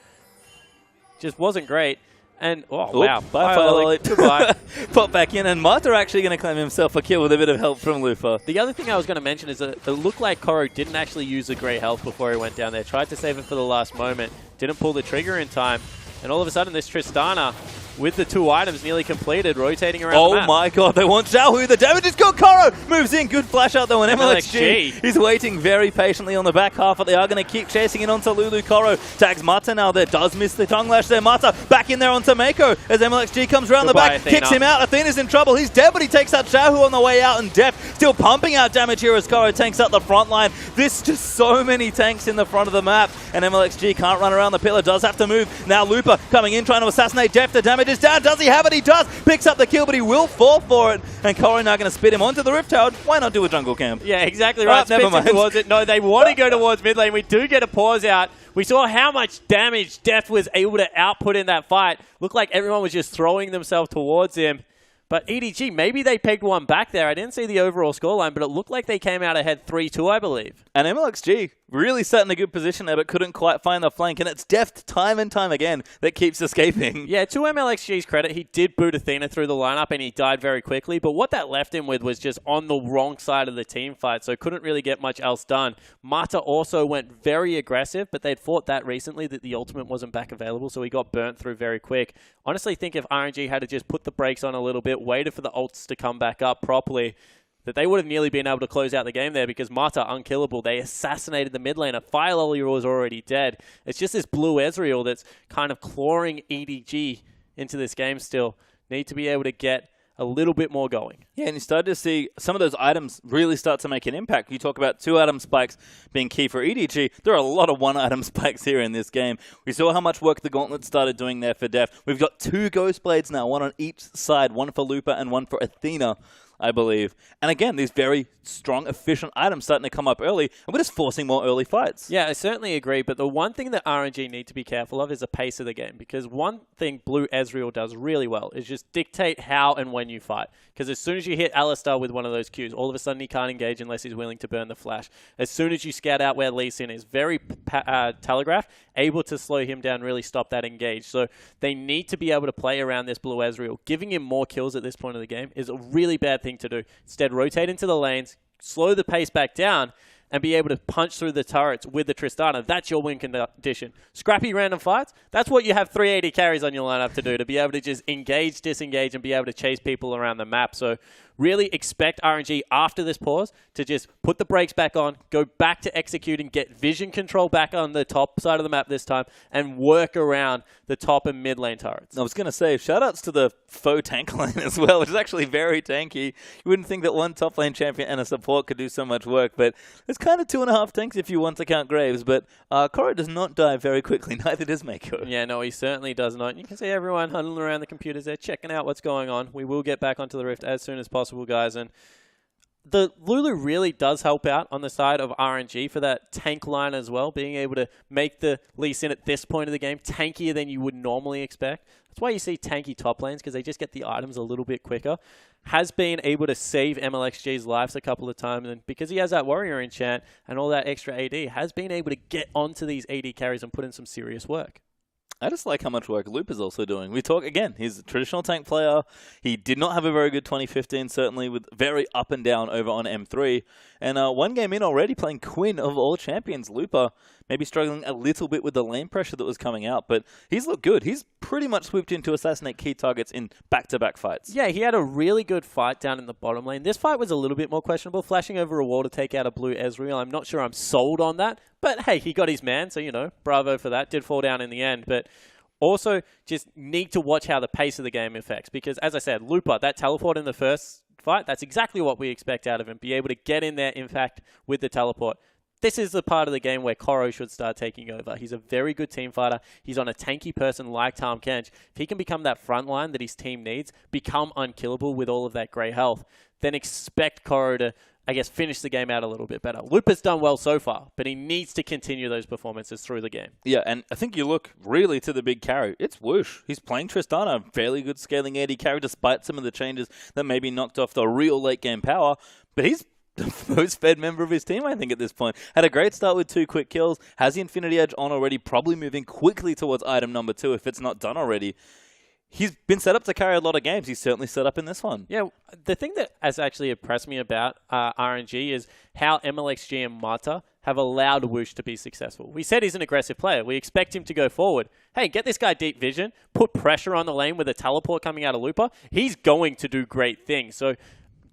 Just wasn't great. And, oh, wow. Bye, Fire Lolly. Goodbye. Pop back in, and Mata actually going to claim himself a kill with a bit of help from Lufa. The other thing I was going to mention is that it looked like Koro didn't actually use the great health before he went down there. Tried to save it for the last moment. Didn't pull the trigger in time. And all of a sudden, this Tristana, with the 2 items nearly completed, rotating around the map. Oh my god, they want Xiaohu. The damage is good. Koro moves in. Good flash out though, and MLXG is waiting very patiently on the back half, but they are going to keep chasing in onto Lulu. Koro tags Mata now there. Does miss the tongue lash there. Mata back in there onto Mako as MLXG comes around the back. Athena. Kicks him out. Athena's in trouble. He's dead, but he takes out Xiaohu on the way out, and Deft still pumping out damage here as Koro tanks out the front line. This just so many tanks in the front of the map, and MLXG can't run around the pillar. Does have to move. Now Lupa coming in, trying to assassinate Deft. The damage is down. Does he have it? He does. Picks up the kill, but he will fall for it. And Koro now going to spit him onto the Rift Tower. Why not do a jungle camp? Yeah, exactly right. Never mind. Towards it. No, they want to go towards mid lane. We do get a pause out. We saw how much damage Deft was able to output in that fight. Looked like everyone was just throwing themselves towards him. But EDG, maybe they pegged one back there. I didn't see the overall scoreline, but it looked like they came out ahead 3-2, I believe. And MLXG, really sat in a good position there, but couldn't quite find the flank. And it's Deft time and time again that keeps escaping. Yeah, to MLXG's credit, he did boot Athena through the lineup and he died very quickly. But what that left him with was just on the wrong side of the team fight, so couldn't really get much else done. Mata also went very aggressive, but they'd fought that recently that the ultimate wasn't back available, so he got burnt through very quick. Honestly, think if RNG had to just put the brakes on a little bit, waited for the ults to come back up properly, that they would have nearly been able to close out the game there because Mata, unkillable. They assassinated the mid laner. Fire Lolly was already dead. It's just this blue Ezreal that's kind of clawing EDG into this game still. Need to be able to get a little bit more going. Yeah, and you start to see some of those items really start to make an impact. You talk about 2-item spikes being key for EDG. There are a lot of 1-item spikes here in this game. We saw how much work the Gauntlet started doing there for Deft. We've got 2 Ghost Blades now, one on each side, one for Lupa and one for Athena, I believe. And again, these very strong, efficient items starting to come up early, and we're just forcing more early fights. Yeah, I certainly agree, but the one thing that RNG need to be careful of is the pace of the game, because one thing Blue Ezreal does really well is just dictate how and when you fight. Because as soon as you hit Alistar with one of those Qs, all of a sudden he can't engage unless he's willing to burn the flash. As soon as you scout out where Lee Sin is, very telegraphed, able to slow him down, really stop that engage. So they need to be able to play around this Blue Ezreal. Giving him more kills at this point of the game is a really bad thing to do. Instead, rotate into the lanes, slow the pace back down, and be able to punch through the turrets with the Tristana. That's your win condition. Scrappy random fights, that's what you have 380 carries on your lineup to do, to be able to just engage, disengage, and be able to chase people around the map. So really expect RNG after this pause to just put the brakes back on, go back to executing, get vision control back on the top side of the map this time, and work around the top and mid lane turrets. I was going to say, shout-outs to the faux tank lane as well, which is actually very tanky. You wouldn't think that one top lane champion and a support could do so much work, but it's kind of 2.5 tanks if you want to count Graves, but Koro does not die very quickly, neither does Mako. Yeah, no, he certainly does not. You can see everyone huddling around the computers there, checking out what's going on. We will get back onto the Rift as soon as possible, guys, and the Lulu really does help out on the side of RNG for that tank line as well, being able to make the Lee Sin at this point of the game tankier than you would normally expect. That's why you see tanky top lanes, because they just get the items a little bit quicker. Has been able to save MLXG's lives a couple of times, and because he has that warrior enchant and all that extra AD, has been able to get onto these AD carries and put in some serious work. I just like how much work Loop is also doing. We talk, again, he's a traditional tank player. He did not have a very good 2015, certainly, with very up and down over on M3. And one game in already, playing Quinn of all champions, Looper, maybe struggling a little bit with the lane pressure that was coming out, but he's looked good. He's pretty much swooped in to assassinate key targets in back-to-back fights. Yeah, he had a really good fight down in the bottom lane. This fight was a little bit more questionable, flashing over a wall to take out a Blue Ezreal. I'm not sure I'm sold on that, but hey, he got his man, so, you know, bravo for that. Did fall down in the end, but also just need to watch how the pace of the game affects, because, as I said, Looper, that teleport in the first fight, that's exactly what we expect out of him. Be able to get in there, in fact, with the teleport. This is the part of the game where Koro should start taking over. He's a very good team fighter. He's on a tanky person like Tahm Kench. If he can become that front line that his team needs, become unkillable with all of that grey health, then expect Koro to, I guess, finish the game out a little bit better. Lupa's done well so far, but he needs to continue those performances through the game. Yeah, and I think you look really to the big carry. It's Whoosh. He's playing Tristana, fairly good scaling AD carry, despite some of the changes that maybe knocked off the real late-game power, but he's the most fed member of his team, I think, at this point. Had a great start with 2 quick kills. Has the Infinity Edge on already, probably moving quickly towards item number 2 if it's not done already. He's been set up to carry a lot of games. He's certainly set up in this one. Yeah, the thing that has actually impressed me about RNG is how MLXG and Mata have allowed Whoosh to be successful. We said he's an aggressive player. We expect him to go forward. Hey, get this guy deep vision, put pressure on the lane with a teleport coming out of Looper. He's going to do great things. So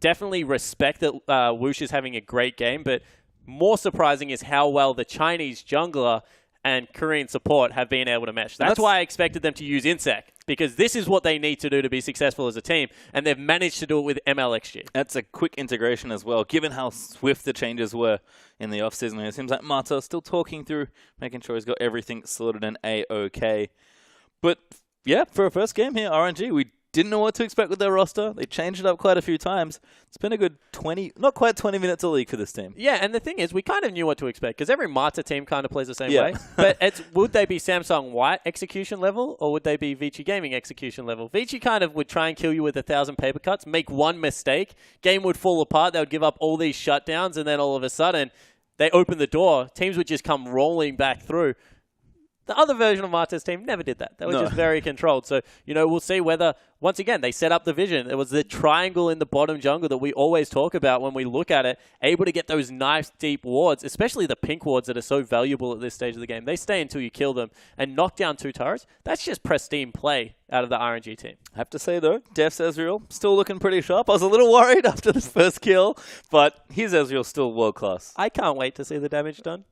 definitely respect that Whoosh is having a great game, but more surprising is how well the Chinese jungler and Korean support have been able to mesh. That's why I expected them to use Insec, because this is what they need to do to be successful as a team, and they've managed to do it with MLXG. That's a quick integration as well, given how swift the changes were in the offseason. It seems like Mata still talking through, making sure he's got everything sorted and A-OK. But yeah, for a first game here, RNG, we didn't know what to expect with their roster. They changed it up quite a few times. It's been a good 20, not quite 20 minutes a league for this team. Yeah, and the thing is, we kind of knew what to expect, because every Mata team kind of plays the same way. But would they be Samsung White execution level, or would they be Vici Gaming execution level? Vici kind of would try and kill you with 1,000 paper cuts, make one mistake, game would fall apart, they would give up all these shutdowns, and then all of a sudden, they opened the door, teams would just come rolling back through. The other version of Marta's team never did that. They were just very controlled. So, we'll see whether, once again, they set up the vision. It was the triangle in the bottom jungle that we always talk about when we look at it, able to get those nice deep wards, especially the pink wards that are so valuable at this stage of the game. They stay until you kill them and knock down 2 turrets. That's just pristine play out of the RNG team. I have to say, though, Def's Ezreal still looking pretty sharp. I was a little worried after this first kill, but his Ezreal's still world-class. I can't wait to see the damage done.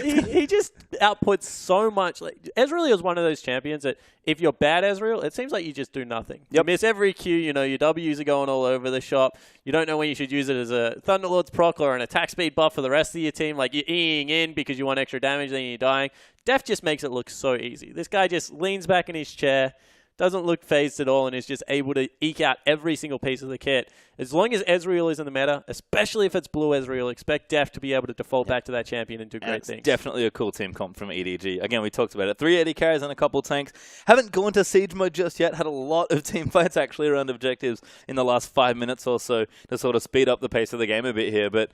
he just outputs so much. Like, Ezreal is one of those champions that if you're bad Ezreal, it seems like you just do nothing. You miss every Q, your W's are going all over the shop. You don't know when you should use it as a Thunderlord's proc or an attack speed buff for the rest of your team. Like, you're Eing in because you want extra damage, then you're dying. Def just makes it look so easy. This guy just leans back in his chair, doesn't look phased at all, and is just able to eke out every single piece of the kit. As long as Ezreal is in the meta, especially if it's blue Ezreal, expect Def to be able to default back to that champion and do great things. Definitely a cool team comp from EDG. Again, we talked about it. 3 AD carries and a couple tanks. Haven't gone to siege mode just yet. Had a lot of team fights actually around objectives in the last 5 minutes or so to sort of speed up the pace of the game a bit here. But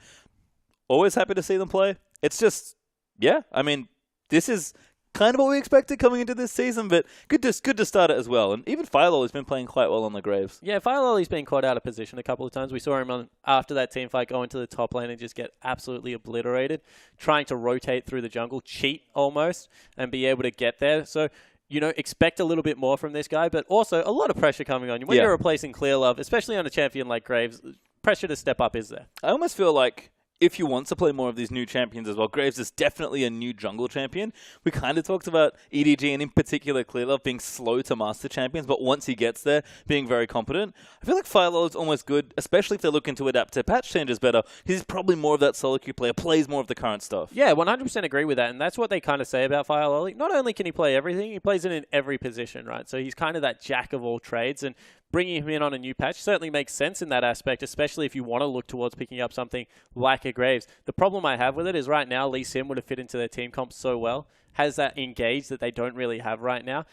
always happy to see them play. It's just, this is kind of what we expected coming into this season, but good to start it as well. And even Firelol has been playing quite well on the Graves. Yeah, Firelol's been caught out of position a couple of times. We saw him after that team fight go into the top lane and just get absolutely obliterated, trying to rotate through the jungle, cheat almost, and be able to get there. So, expect a little bit more from this guy, but also a lot of pressure coming on you. When you're replacing Clear Love, especially on a champion like Graves, pressure to step up is there. I almost feel like if you want to play more of these new champions as well, Graves is definitely a new jungle champion. We kind of talked about EDG and in particular Clearlove being slow to master champions, but once he gets there, being very competent. I feel like Firelol is almost good, especially if they're looking to adapt to patch changes better. He's probably more of that solo queue player, plays more of the current stuff. Yeah, 100% agree with that, and that's what they kind of say about Firelol. Not only can he play everything, he plays it in every position, right? So he's kind of that jack of all trades, and bringing him in on a new patch certainly makes sense in that aspect, especially if you want to look towards picking up something like a Graves. The problem I have with it is right now, Lee Sin would have fit into their team comp so well, has that engage that they don't really have right now,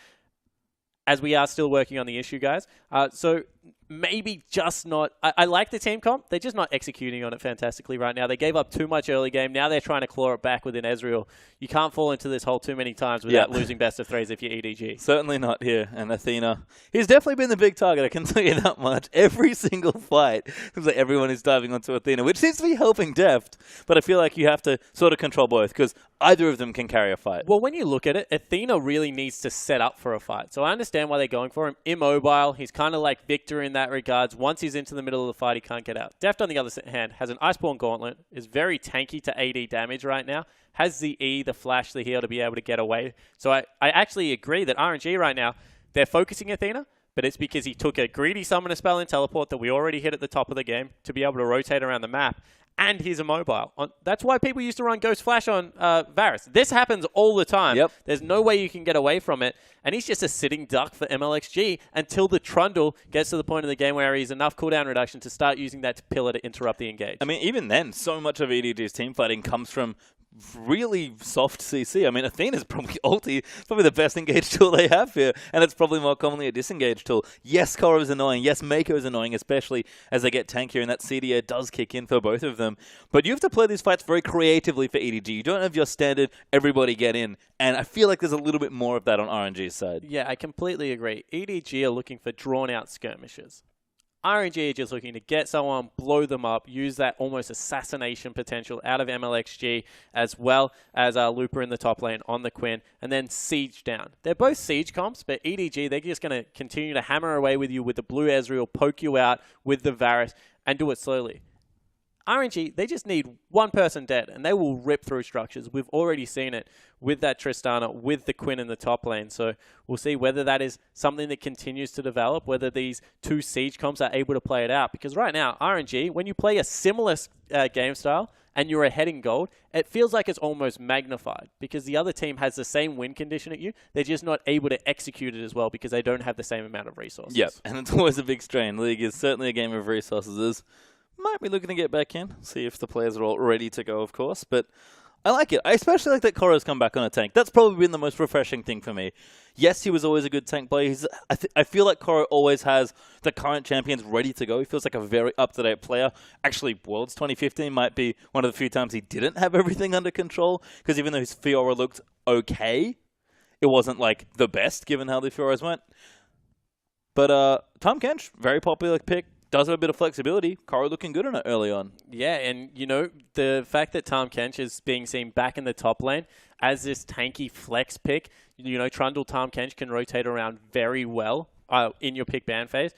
as we are still working on the issue, guys. So maybe just not... I like the team comp. They're just not executing on it fantastically right now. They gave up too much early game. Now they're trying to claw it back within Ezreal. You can't fall into this hole too many times without losing best of threes if you're EDG. Certainly not here. And Athena, he's definitely been the big target, I can tell you that much. Every single fight, seems like everyone is diving onto Athena, which seems to be helping Deft. But I feel like you have to sort of control both, because either of them can carry a fight. Well, when you look at it, Athena really needs to set up for a fight. So I understand why they're going for him. Immobile, he's kind of like Victor in that regards. Once he's into the middle of the fight, he can't get out. Deft, on the other hand, has an Iceborne Gauntlet, is very tanky to AD damage right now, has the E, the flash, the heal to be able to get away. So I actually agree that RNG right now, they're focusing Athena, but it's because he took a greedy summoner spell in teleport that we already hit at the top of the game to be able to rotate around the map. And he's immobile. That's why people used to run Ghost Flash on Varus. This happens all the time. Yep. There's no way you can get away from it. And he's just a sitting duck for MLXG until the Trundle gets to the point of the game where he's enough cooldown reduction to start using that pillar to interrupt the engage. I mean, even then, so much of EDG's team fighting comes from really soft CC. I mean, Athena's probably ulti, probably the best engage tool they have here, and it's probably more commonly a disengage tool. Yes, Korra is annoying. Yes, Mako is annoying, especially as they get tankier, and that CDA does kick in for both of them. But you have to play these fights very creatively for EDG. You don't have your standard everybody get in, and I feel like there's a little bit more of that on RNG's side. Yeah, I completely agree. EDG are looking for drawn-out skirmishes. RNG are just looking to get someone, blow them up, use that almost assassination potential out of MLXG, as well as Looper in the top lane on the Quinn, and then siege down. They're both siege comps, but EDG, they're just going to continue to hammer away with you with the blue Ezreal, poke you out with the Varus, and do it slowly. RNG, they just need one person dead, and they will rip through structures. We've already seen it with that Tristana, with the Quinn in the top lane. So we'll see whether that is something that continues to develop, whether these two siege comps are able to play it out. Because right now, RNG, when you play a similar game style and you're ahead in gold, it feels like it's almost magnified because the other team has the same win condition at you. They're just not able to execute it as well because they don't have the same amount of resources. Yep, and it's always a big strain. League is certainly a game of resources. Might be looking to get back in, see if the players are all ready to go, of course. But I like it. I especially like that Koro's come back on a tank. That's probably been the most refreshing thing for me. Yes, he was always a good tank player. I feel like Koro always has the current champions ready to go. He feels like a very up-to-date player. Actually, Worlds 2015 might be one of the few times he didn't have everything under control, because even though his Fiora looked okay, it wasn't like the best given how the Fioras went. But Tahm Kench, very popular pick. Does have a bit of flexibility. Koro looking good on it early on. Yeah, and, you know, the fact that Tahm Kench is being seen back in the top lane as this tanky flex pick, you know, Trundle Tahm Kench can rotate around very well in your pick ban phase.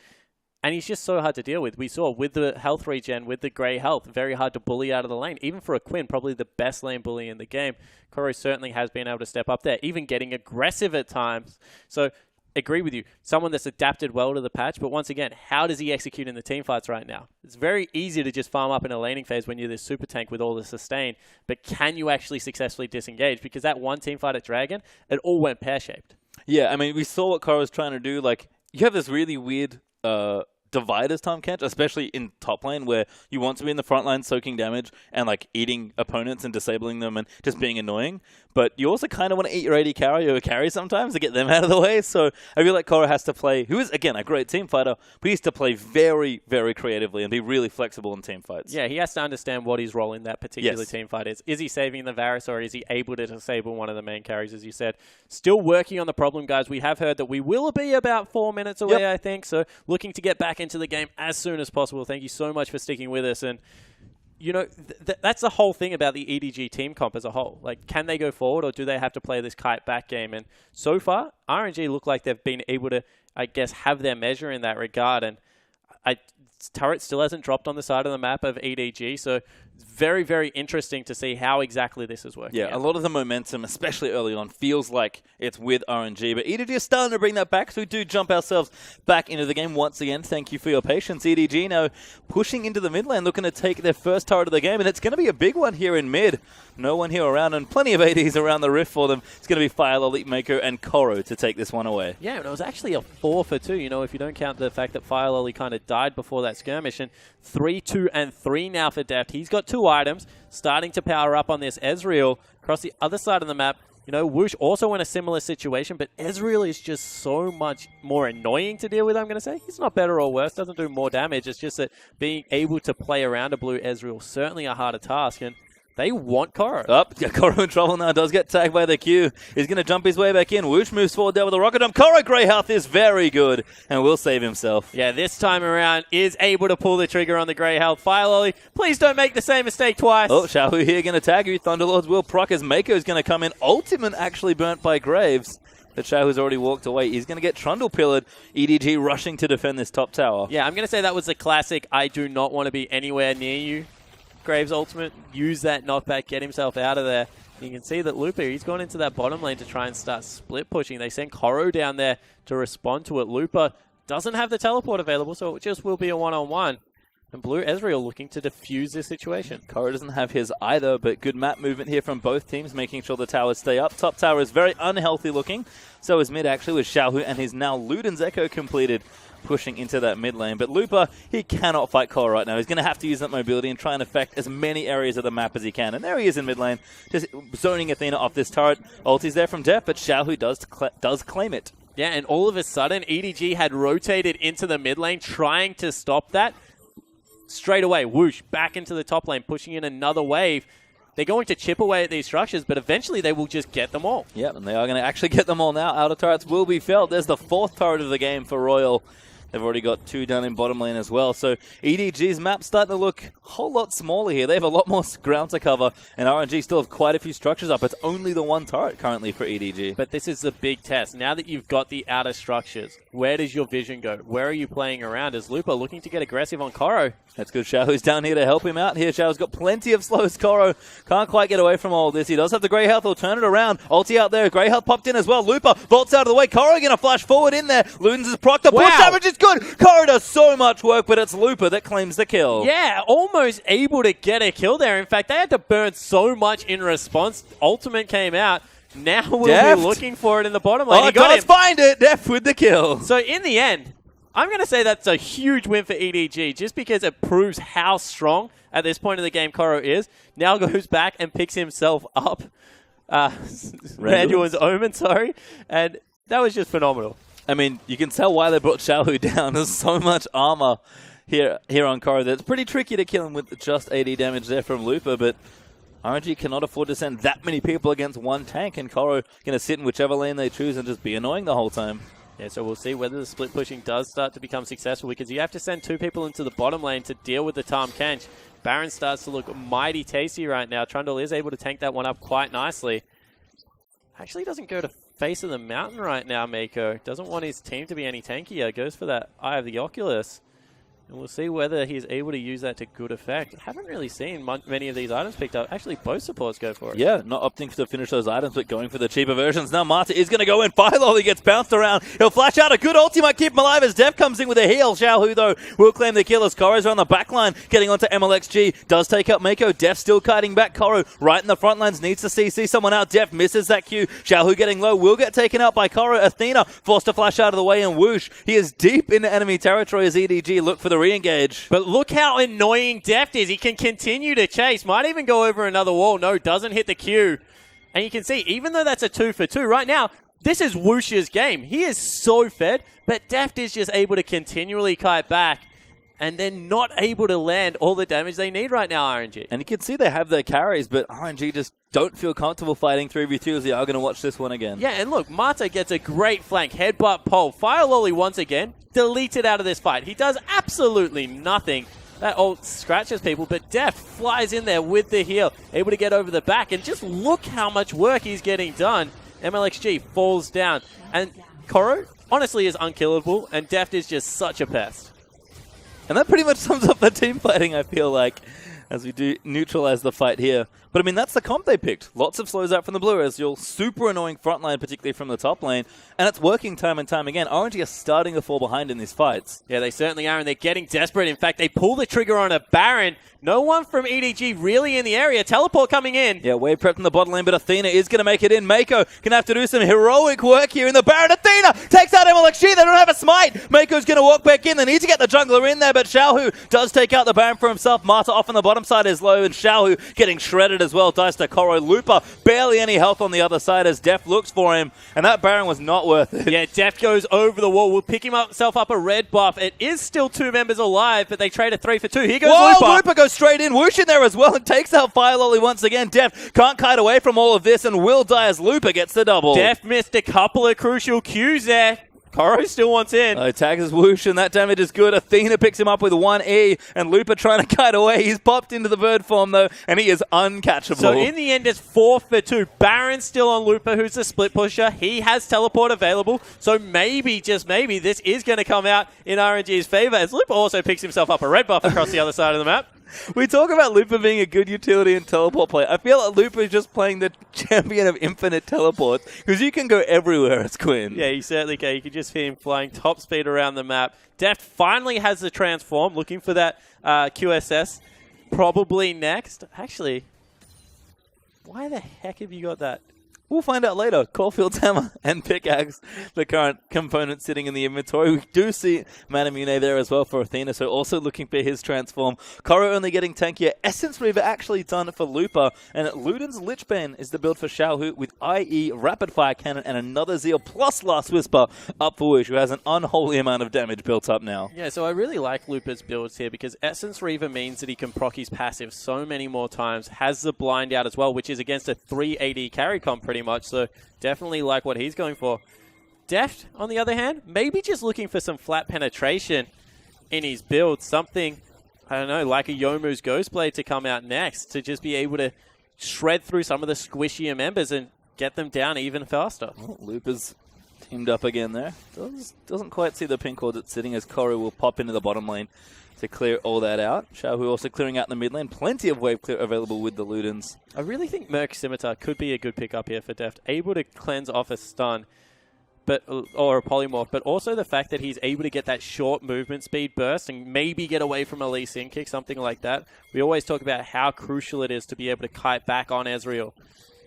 And he's just so hard to deal with. We saw with the health regen, with the grey health, very hard to bully out of the lane. Even for a Quinn, probably the best lane bully in the game. Koro certainly has been able to step up there, even getting aggressive at times. So, agree with you. Someone that's adapted well to the patch, but once again, how does he execute in the team fights right now? It's very easy to just farm up in a laning phase when you're this super tank with all the sustain, but can you actually successfully disengage? Because that one team fight at Dragon, it all went pear-shaped. Yeah, I mean, we saw what Koro was trying to do. Like, you have this really weird divide as Tahm Kench, especially in top lane, where you want to be in the front line soaking damage and like eating opponents and disabling them and just being annoying. But you also kind of want to eat your AD carry sometimes to get them out of the way. So I feel like Koro has to play, who is, again, a great team fighter, but he has to play very, very creatively and be really flexible in team fights. Yeah, he has to understand what his role in that particular team fight is. Is he saving the Varus, or is he able to disable one of the main carries, as you said? Still working on the problem, guys. We have heard that we will be about 4 minutes away, I think. So looking to get back into the game as soon as possible. Thank you so much for sticking with us. And you know, that's the whole thing about the EDG team comp as a whole. Like, can they go forward, or do they have to play this kite back game? And so far, RNG look like they've been able to, I guess, have their measure in that regard. And turret still hasn't dropped on the side of the map of EDG, so it's very, very interesting to see how exactly this is working. Yeah, a lot of the momentum, especially early on, feels like it's with RNG, but EDG is starting to bring that back, so we do jump ourselves back into the game once again. Thank you for your patience. EDG now pushing into the mid lane, looking to take their first turret of the game, and it's going to be a big one here in mid. No one here around, and plenty of ADs around the rift for them. It's going to be Fire, Elite Maker, and Koro to take this one away. Yeah, and it was actually a 4 for 2, you know, if you don't count the fact that Fire Lolly kind of died before that skirmish. And 3, 2, and 3 now for Deft. He's got 2 items, starting to power up on this Ezreal. Across the other side of the map, you know, Whoosh also in a similar situation, but Ezreal is just so much more annoying to deal with, I'm going to say. He's not better or worse, doesn't do more damage. It's just that being able to play around a blue Ezreal certainly a harder task, and they want Koro. Koro in trouble now. Does get tagged by the Q. He's going to jump his way back in. Whoosh moves forward there with a rocket dump. Koro, Grey Health is very good and will save himself. Yeah, this time around is able to pull the trigger on the Grey Health. Fire Lolly, please don't make the same mistake twice. Oh, Xiaohu here going to tag you. Thunderlords will proc as Mako is going to come in. Ultimate actually burnt by Graves. But Xiaohu's already walked away. He's going to get Trundle pillared. EDG rushing to defend this top tower. Yeah, I'm going to say that was the classic, I do not want to be anywhere near you. Graves' ultimate, use that knockback, get himself out of there. You can see that Lupa, he's gone into that bottom lane to try and start split pushing. They send Koro down there to respond to it. Lupa doesn't have the teleport available, so it just will be a one-on-one. And Blue Ezreal looking to defuse this situation. Koro doesn't have his either, but good map movement here from both teams, making sure the towers stay up. Top tower is very unhealthy looking. So is mid actually with Xiaohu and his now Luden's Echo completed, pushing into that mid lane. But Lupa, he cannot fight Koro right now. He's going to have to use that mobility and try and affect as many areas of the map as he can. And there he is in mid lane, just zoning Athena off this turret. Ulti's there from Def, but Xiaohu does claim it. Yeah, and all of a sudden, EDG had rotated into the mid lane, trying to stop that. Straight away, Whoosh, back into the top lane, pushing in another wave. They're going to chip away at these structures, but eventually they will just get them all. Yep, and they are going to actually get them all now. Outer turrets will be felt. There's the 4th turret of the game for Royal. They've already got 2 done in bottom lane as well. So EDG's map starting to look a whole lot smaller here. They have a lot more ground to cover, and RNG still have quite a few structures up. It's only the 1 turret currently for EDG. But this is the big test. Now that you've got the outer structures, where does your vision go? Where are you playing around? Is Lupa looking to get aggressive on Koro? That's good. Xiaohu's down here to help him out. Here, Xiaohu's got plenty of slows. Koro can't quite get away from all this. He does have the Grey Health. He'll turn it around. Ulti out there. Grey Health popped in as well. Lupa vaults out of the way. Koro going to flash forward in there. Ludens is procced up. Push damage is good. Koro does so much work, but it's Lupa that claims the kill. Yeah, almost able to get a kill there. In fact, they had to burn so much in response. Ultimate came out. Now we'll be looking for it in the bottom lane. Oh, he does find it. Deft with the kill. So in the end, I'm going to say that's a huge win for EDG just because it proves how strong at this point in the game Koro is. Now goes back and picks himself up. Randuin's Omen, sorry. And that was just phenomenal. I mean, you can tell why they brought Xiaohu down. There's so much armor here on Koro that it's pretty tricky to kill him with just 80 damage there from Lupa, but RNG cannot afford to send that many people against one tank, and Koro going to sit in whichever lane they choose and just be annoying the whole time. Yeah, so we'll see whether the split pushing does start to become successful, because you have to send 2 people into the bottom lane to deal with the Tahm Kench. Baron starts to look mighty tasty right now. Trundle is able to tank that one up quite nicely. Actually doesn't go to face of the mountain right now, Mako. Doesn't want his team to be any tankier. Goes for that Eye of the Oculus. And we'll see whether he's able to use that to good effect. Haven't really seen many of these items picked up. Actually, both supports go for it. Yeah, not opting to finish those items, but going for the cheaper versions. Now Marta is going to go in. Fire Lolly gets bounced around. He'll flash out. A good ulti might keep him alive as Def comes in with a heal. Xiaohu, though, will claim the kill as Koro's on the back line, getting onto MLXG. Does take out Mako. Def still kiting back. Koro right in the front lines. Needs to CC someone out. Def misses that Q. Xiaohu getting low. Will get taken out by Koro. Athena forced to flash out of the way and whoosh. He is deep into enemy territory as EDG look for the re-engage. But look how annoying Deft is. He can continue to chase. Might even go over another wall. No, doesn't hit the Q. And you can see, even though that's a 2-for-2, right now, this is Whoosh's game. He is so fed, but Deft is just able to continually kite back and then not able to land all the damage they need right now, RNG. And you can see they have their carries, but RNG just don't feel comfortable fighting 3v3 as they are going to watch this one again. Yeah, and look, Marta gets a great flank. Headbutt pole. Fire Lolly once again. Deleted out of this fight. He does absolutely nothing. That ult scratches people, but Def flies in there with the heal. Able to get over the back, and just look how much work he's getting done. MLXG falls down. And Koro, honestly, is unkillable, and Deft is just such a pest. And that pretty much sums up the team fighting, I feel like, as we do neutralize the fight here. But, I mean, that's the comp they picked. Lots of slows out from the blue as your super annoying front line, particularly from the top lane. And it's working time and time again. RNG are starting to fall behind in these fights. Yeah, they certainly are, and they're getting desperate. In fact, they pull the trigger on a Baron. No one from EDG really in the area. Teleport coming in. Yeah, wave prepped in the bottom lane, but Athena is going to make it in. Mako can have to do some heroic work here in the Baron. Athena takes out MLXG. They don't have a smite. Mako's going to walk back in. They need to get the jungler in there, but Xiaohu does take out the Baron for himself. Marta off on the bottom side is low, and Xiaohu getting shredded as well. Dies to Koro. Lupa barely any health on the other side as Def looks for him, and that Baron was not worth it. Yeah, Def goes over the wall. Will pick himself up a red buff. It is still 2 members alive, but they trade a 3-for-2. Here goes Lupa. Lupa goes straight in. Whoosh in there as well and takes out Fire Lolly once again. Def can't kite away from all of this and will die as Lupa gets the double. Def missed a couple of crucial Qs there. Koro still wants in. Tags his whoosh, and that damage is good. Athena picks him up with 1E, and Lupa trying to kite away. He's popped into the bird form, though, and he is uncatchable. So in the end, it's 4-for-2. Baron's still on Lupa, who's the split pusher. He has teleport available, so maybe, just maybe, this is going to come out in RNG's favor, as Lupa also picks himself up a red buff across the other side of the map. We talk about Lupa being a good utility and teleport play. I feel like Lupa is just playing the champion of infinite teleports because you can go everywhere as Quinn. Yeah, you certainly can. You can just see him flying top speed around the map. Deft finally has the transform, looking for that QSS. Probably next. Actually, why the heck have you got that? We'll find out later. Caulfield's hammer and pickaxe, the current component sitting in the inventory. We do see Manamune there as well for Athena, so also looking for his transform. Koro only getting tankier. Essence Reaver actually done for Lupa, and Luden's Lichbane is the build for Xiaohu with IE, Rapid Fire Cannon, and another Zeal plus Last Whisper up for Wish, who has an unholy amount of damage built up now. Yeah, so I really like Lupa's builds here because Essence Reaver means that he can proc his passive so many more times, has the blind out as well, which is against a 3 AD carry comp pretty much, so definitely like what he's going for. Deft, on the other hand, maybe just looking for some flat penetration in his build, something, I don't know, like a Yomu's Ghostblade to come out next, to just be able to shred through some of the squishier members and get them down even faster. Oh, Lupa's teamed up again there. Doesn't quite see the pink cord that's sitting as Koro will pop into the bottom lane to clear all that out. Xiaohu also clearing out the mid lane. Plenty of wave clear available with the Ludens. I really think Merc Scimitar could be a good pickup here for Deft. Able to cleanse off a stun, or a polymorph, but also the fact that he's able to get that short movement speed burst and maybe get away from a Lee Sin kick, something like that. We always talk about how crucial it is to be able to kite back on Ezreal.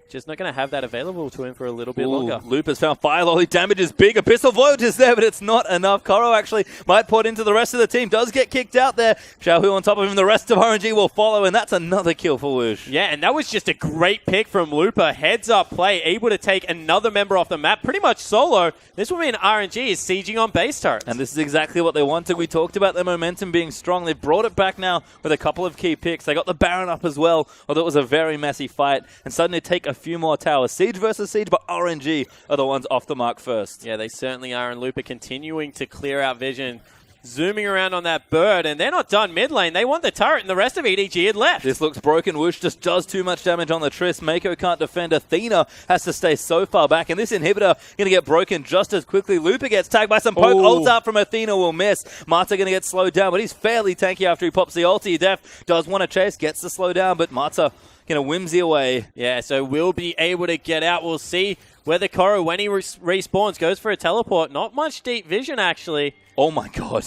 just not going to have that available to him for a little bit longer. Loop has found Fire Lolly. Damage is big. Abyssal Voyage is there, but it's not enough. Koro actually might put into the rest of the team. Does get kicked out there. Xiaohu on top of him. The rest of RNG will follow, and that's another kill for Woosh. Yeah, and that was just a great pick from Looper. Heads up play, able to take another member off the map, pretty much solo. This will mean RNG is sieging on base turrets. And this is exactly what they wanted. We talked about their momentum being strong. They've brought it back now with a couple of key picks. They got the Baron up as well, although it was a very messy fight. And suddenly take a few more towers. Siege versus Siege, but RNG are the ones off the mark first. Yeah, they certainly are. And Looper continuing to clear out vision, zooming around on that bird. And they're not done mid lane. They want the turret, and the rest of EDG had left. This looks broken. Woosh just does too much damage on the Triss. Mako can't defend. Athena has to stay so far back. And this inhibitor going to get broken just as quickly. Looper gets tagged by some poke. Ult out from Athena will miss. Marta going to get slowed down, but he's fairly tanky after he pops the ulti. Def does want to chase, gets to slow down, but Marta going to whimsy away. Yeah, so we'll be able to get out. We'll see whether Koro, when he respawns, goes for a teleport. Not much deep vision, actually. Oh my god.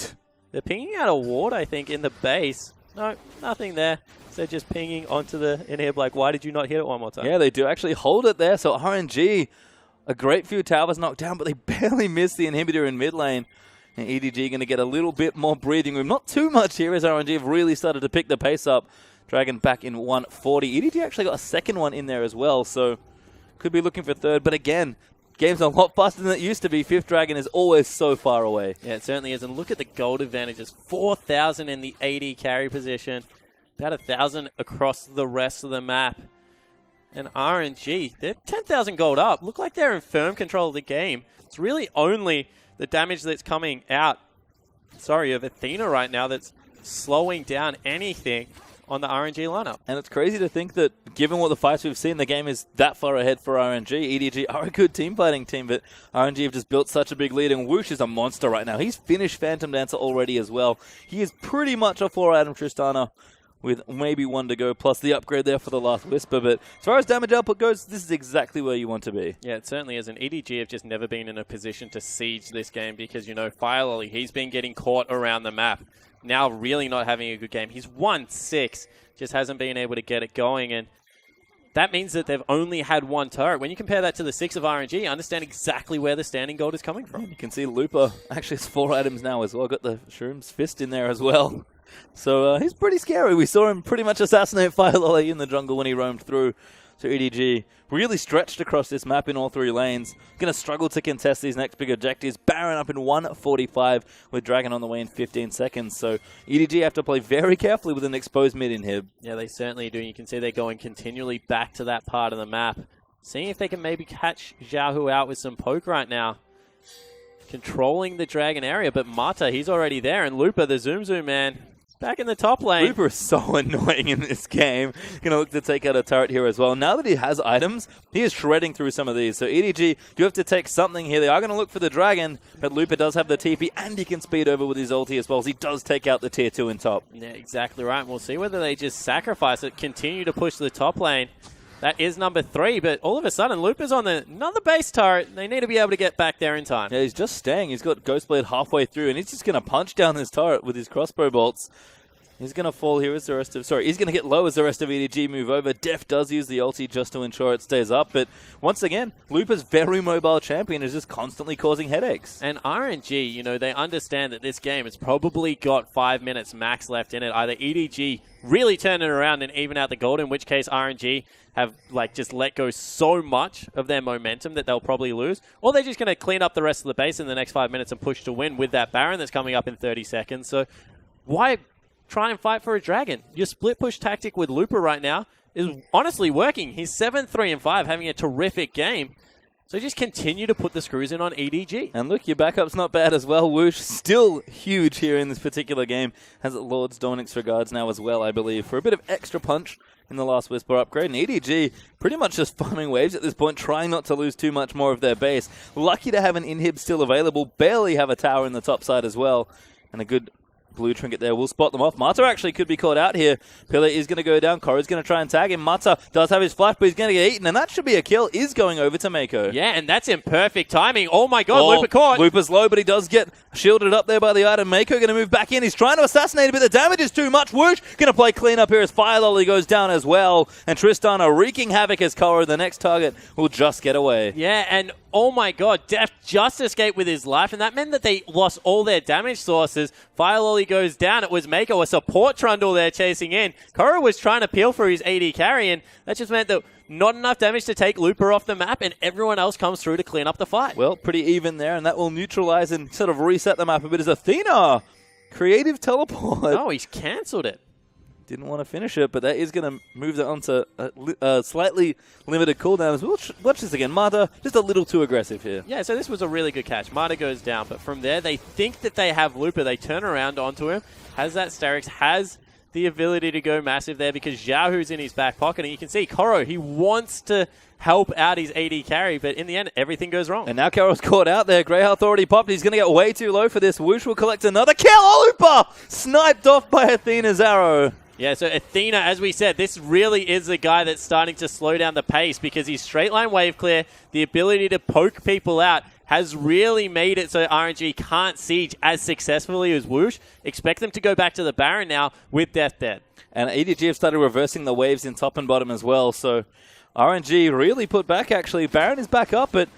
They're pinging out a ward, I think, in the base. No, nothing there. So just pinging onto the inhib, like, why did you not hit it one more time? Yeah, they do actually hold it there. So RNG, a great few towers knocked down, but they barely missed the inhibitor in mid lane. And EDG going to get a little bit more breathing room. Not too much here as RNG have really started to pick the pace up. Dragon back in 140. EDG actually got a second one in there as well, so could be looking for third. But again, game's a lot faster than it used to be. Fifth Dragon is always so far away. Yeah, it certainly is. And look at the gold advantages. 4,000 in the AD carry position. About 1,000 across the rest of the map. And RNG, they're 10,000 gold up. Look like they're in firm control of the game. It's really only the damage that's coming out, of Athena right now that's slowing down anything on the RNG lineup. And it's crazy to think that given what the fights we've seen, the game is that far ahead for RNG. EDG are a good team fighting team, but RNG have just built such a big lead, and Woosh is a monster right now. He's finished Phantom Dancer already as well. He is pretty much a 4-item Tristana with maybe one to go, plus the upgrade there for the last Whisper. But as far as damage output goes, this is exactly where you want to be. Yeah, it certainly is. And EDG have just never been in a position to siege this game because, you know, Fire Lolly, he's been getting caught around the map. Now really not having a good game. He's 1-6, just hasn't been able to get it going. And that means that they've only had one turret. When you compare that to the 6 of RNG, you understand exactly where the standing gold is coming from. You can see Looper actually has 4 items now as well. Got the Shroom's Fist in there as well. So he's pretty scary. We saw him pretty much assassinate Fire Lolly in the jungle when he roamed through. So EDG really stretched across this map in all 3 lanes. Going to struggle to contest these next big objectives. Baron up in 145 with Dragon on the way in 15 seconds. So EDG have to play very carefully with an exposed mid inhib. Yeah, they certainly do. You can see they're going continually back to that part of the map. Seeing if they can maybe catch Xiaohu out with some poke right now. Controlling the Dragon area, but Mata, he's already there. And Looper, the Zoom man, back in the top lane. Looper is so annoying in this game. Going to look to take out a turret here as well. Now that he has items, he is shredding through some of these. So EDG, you have to take something here. They are going to look for the Dragon, but Looper does have the TP, and he can speed over with his ulti as well, as he does take out the tier 2 in top. Yeah, exactly right. We'll see whether they just sacrifice it, continue to push the top lane. That is number 3, but all of a sudden, Looper's on another base turret. They need to be able to get back there in time. Yeah, he's just staying. He's got Ghostblade halfway through, and he's just going to punch down this turret with his crossbow bolts. He's going to fall here as the rest of... Sorry, he's going to get low as the rest of EDG move over. Def does use the ulti just to ensure it stays up, but once again, Looper's very mobile champion is just constantly causing headaches. And RNG, you know, they understand that this game has probably got 5 minutes max left in it. Either EDG really turn it around and even out the gold, in which case RNG have like just let go so much of their momentum that they'll probably lose, or they're just going to clean up the rest of the base in the next 5 minutes and push to win with that Baron that's coming up in 30 seconds. So why try and fight for a Dragon? Your split push tactic with Looper right now is honestly working. He's 7-3-5, having a terrific game. So just continue to put the screws in on EDG. And look, your backup's not bad as well. Woosh still huge here in this particular game. Has Lord's Dawnix Regards now as well, I believe, for a bit of extra punch in the last Whisper upgrade. And EDG pretty much just farming waves at this point, trying not to lose too much more of their base. Lucky to have an inhib still available. Barely have a tower in the top side as well. And a good blue trinket there will spot them off. Mata actually could be caught out here. Pillar is going to go down. Koro's going to try and tag him. Mata does have his flash, but he's going to get eaten, and that should be a kill. Is going over to Mako. Yeah, and that's in perfect timing. Oh my god, Looper caught. Looper's low, but he does get shielded up there by the item. Mako going to move back in. He's trying to assassinate him, but the damage is too much. Whoosh going to play clean up here as Fire Lolly goes down as well. And Tristana wreaking havoc as Koro, the next target, will just get away. Yeah, and oh my god, Def just escaped with his life, and that meant that they lost all their damage sources. Fire Lolly goes down. It was Mako, a support trundle there chasing in. Koro was trying to peel for his AD carry, and that just meant that not enough damage to take Looper off the map, and everyone else comes through to clean up the fight. Well, pretty even there, and that will neutralize and sort of reset the map a bit as Athena. Creative teleport. Oh, he's cancelled it. Didn't want to finish it, but that is going to move that onto a slightly limited cooldown. Watch this again. Mata, just a little too aggressive here. Yeah, so this was a really good catch. Mata goes down, but from there, they think that they have Looper. They turn around onto him. Has that Starix, has the ability to go massive there because Xiaohu's in his back pocket. And you can see Koro, he wants to help out his AD carry, but in the end, everything goes wrong. And now Koro's caught out there. Greyhearth already popped. He's going to get way too low for this. Whoosh will collect another kill. Looper sniped off by Athena's arrow. Yeah, so Athena, as we said, this really is a guy that's starting to slow down the pace because he's straight line wave clear. The ability to poke people out has really made it so RNG can't siege as successfully as Whoosh. Expect them to go back to the Baron now with Death Dead. And EDG have started reversing the waves in top and bottom as well, so RNG really put back actually. Baron is back up, but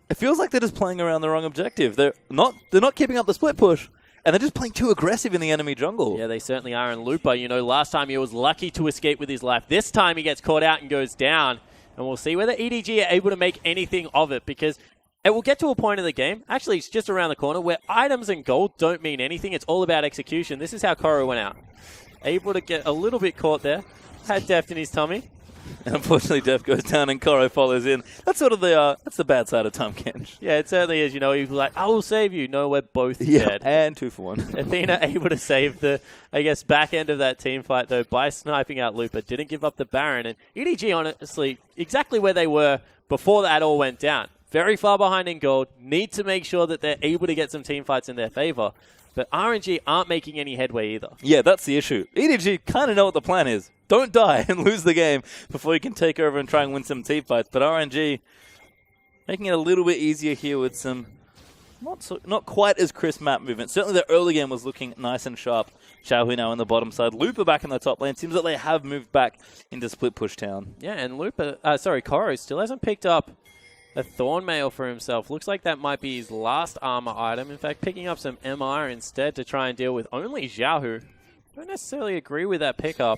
it feels like they're just playing around the wrong objective. They're not keeping up the split push. And they're just playing too aggressive in the enemy jungle. Yeah, they certainly are. And Looper, you know, last time he was lucky to escape with his life. This time he gets caught out and goes down. And we'll see whether EDG are able to make anything of it because it will get to a point in the game, actually it's just around the corner, where items and gold don't mean anything. It's all about execution. This is how Koro went out. Able to get a little bit caught there. Had Deft in his tummy. And unfortunately, Def goes down and Koro follows in. That's sort of that's the bad side of Tahm Kench. Yeah, it certainly is. You know, he's like, I will save you. No, we're both dead. And 2 for 1. Athena able to save the, I guess, back end of that team fight, though, by sniping out Looper. Didn't give up the Baron. And EDG, honestly, exactly where they were before that all went down. Very far behind in gold. Need to make sure that they're able to get some team fights in their favor. But RNG aren't making any headway either. Yeah, that's the issue. EDG kind of know what the plan is. Don't die and lose the game before you can take over and try and win some team fights. But RNG making it a little bit easier here with some not quite as crisp map movement. Certainly the early game was looking nice and sharp. Xiaohui now on the bottom side. Looper back in the top lane. Seems like they have moved back into split push town. Yeah, and Koro still hasn't picked up a Thorn Mail for himself. Looks like that might be his last armor item. In fact, picking up some MR instead to try and deal with only Xiaohu. Don't necessarily agree with that pickup.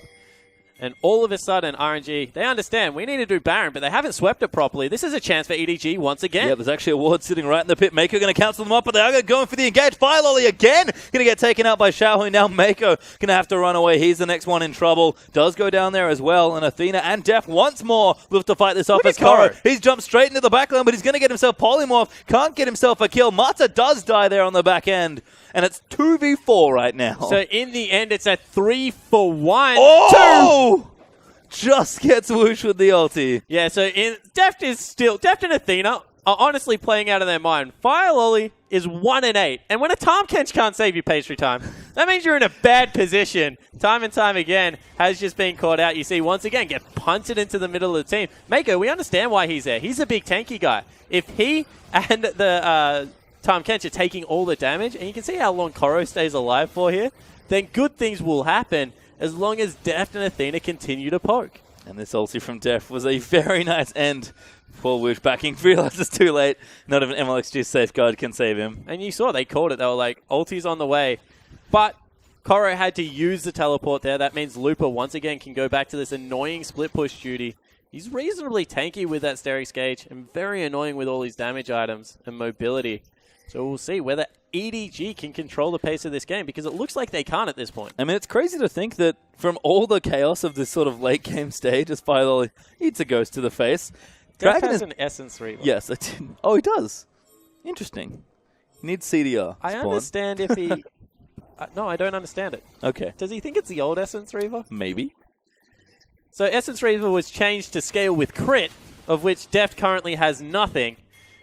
And all of a sudden, RNG, they understand we need to do Baron, but they haven't swept it properly. This is a chance for EDG once again. Yeah, there's actually a ward sitting right in the pit. Mako going to cancel them up, but they are going for the engage. Fire Lolly again. Going to get taken out by Xiaohui. Now Mako going to have to run away. He's the next one in trouble. Does go down there as well. And Athena and Def once more look to fight this off as Koro. He's jumped straight into the backline, but he's going to get himself polymorph. Can't get himself a kill. Mata does die there on the back end. And it's 2v4 right now. So in the end, it's a 3-for-1. Oh! Just gets Whoosh with the ulti. Yeah, so Deft and Athena are honestly playing out of their mind. Fire Lolly is 1-8. And when a Tahm Kench can't save you pastry time, that means you're in a bad position. Time and time again has just been caught out. You see, once again, get punted into the middle of the team. Mako, we understand why he's there. He's a big tanky guy. If he and the Tahm Kench are taking all the damage, and you can see how long Koro stays alive for here, then good things will happen as long as Deft and Athena continue to poke. And this ulti from Deft was a very nice end. Poor Whoosh backing, realizes too late. Not even MLXG safeguard can save him. And you saw they called it. They were like, ulti's on the way. But Koro had to use the teleport there. That means Looper once again can go back to this annoying split push duty. He's reasonably tanky with that Starix gauge and very annoying with all his damage items and mobility. So we'll see whether EDG can control the pace of this game, because it looks like they can't at this point. I mean, it's crazy to think that from all the chaos of this sort of late game stage, as Fire Lolly eats a ghost to the face. Dragon has an Essence Reaver. Yes, I did. Oh, he does. Interesting. He needs CDR. I understand if he... no, I don't understand it. Okay. Does he think it's the old Essence Reaver? Maybe. So Essence Reaver was changed to scale with crit, of which Deft currently has nothing.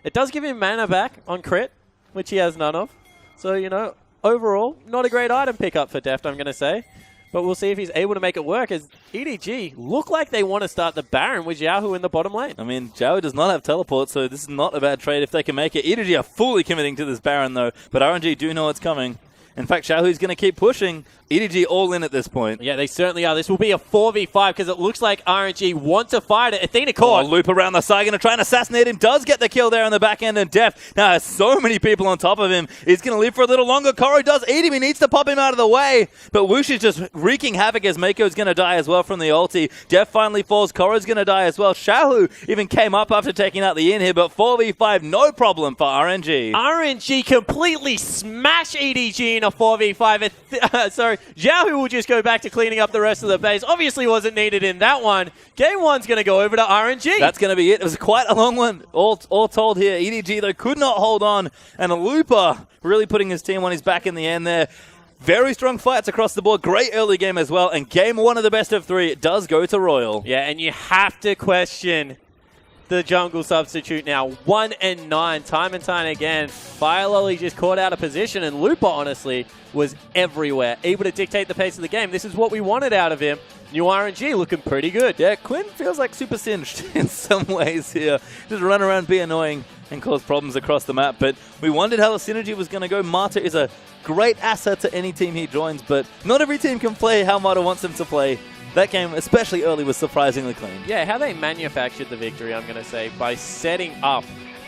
It does give him mana back on crit, which he has none of. So, you know, overall, not a great item pickup for Deft, I'm going to say. But we'll see if he's able to make it work, as EDG look like they want to start the Baron with Yahoo in the bottom lane. I mean, Jogo does not have teleport, so this is not a bad trade if they can make it. EDG are fully committing to this Baron, though, but RNG do know it's coming. In fact, Xiaohu's going to keep pushing. EDG all in at this point. Yeah, they certainly are. This will be a 4v5 because it looks like RNG want to fight it. Athena caught. Loop around the side, going to try and assassinate him. Does get the kill there on the back end, and Deft now has so many people on top of him. He's going to live for a little longer. Koro does eat him. He needs to pop him out of the way. But Whoosh is just wreaking havoc as Mako's going to die as well from the ulti. Deft finally falls. Koro's going to die as well. Xiaohu even came up after taking out the in here, but 4v5, no problem for RNG. RNG completely smash EDG in a 4v5. Sorry, Xiaohu will just go back to cleaning up the rest of the base. Obviously wasn't needed in that one. Game one's going to go over to RNG. That's going to be it. It was quite a long one, all told here. EDG, though, could not hold on. And a Looper really putting his team on his back in the end there. Very strong fights across the board. Great early game as well. And game one of the best of three, it does go to Royal. Yeah, and you have to question the jungle substitute now. 1 and 9, time and time again. Firelolly just caught out of position, and Looper, honestly, was everywhere. Able to dictate the pace of the game. This is what we wanted out of him. New RNG looking pretty good. Yeah, Quinn feels like super singed in some ways here. Just run around, be annoying, and cause problems across the map. But we wondered how the synergy was going to go. Mata is a great asset to any team he joins, but not every team can play how Mata wants them to play. That game, especially early, was surprisingly clean. Yeah, how they manufactured the victory, I'm going to say, by setting up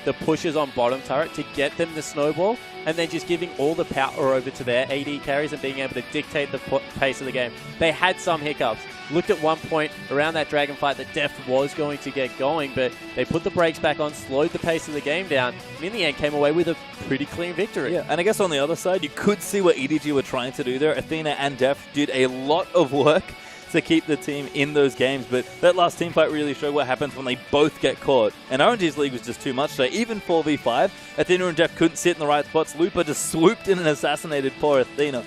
the pushes on bottom turret to get them the snowball, and then just giving all the power over to their AD carries and being able to dictate the pace of the game. They had some hiccups. Looked at one point around that dragon fight that Deft was going to get going, but they put the brakes back on, slowed the pace of the game down, and in the end came away with a pretty clean victory. Yeah, and I guess on the other side, you could see what EDG were trying to do there. Athena and Deft did a lot of work to keep the team in those games, but that last team fight really showed what happens when they both get caught. And RNG's league was just too much, so even 4v5, Athena and Deft couldn't sit in the right spots. Looper just swooped in and assassinated poor Athena.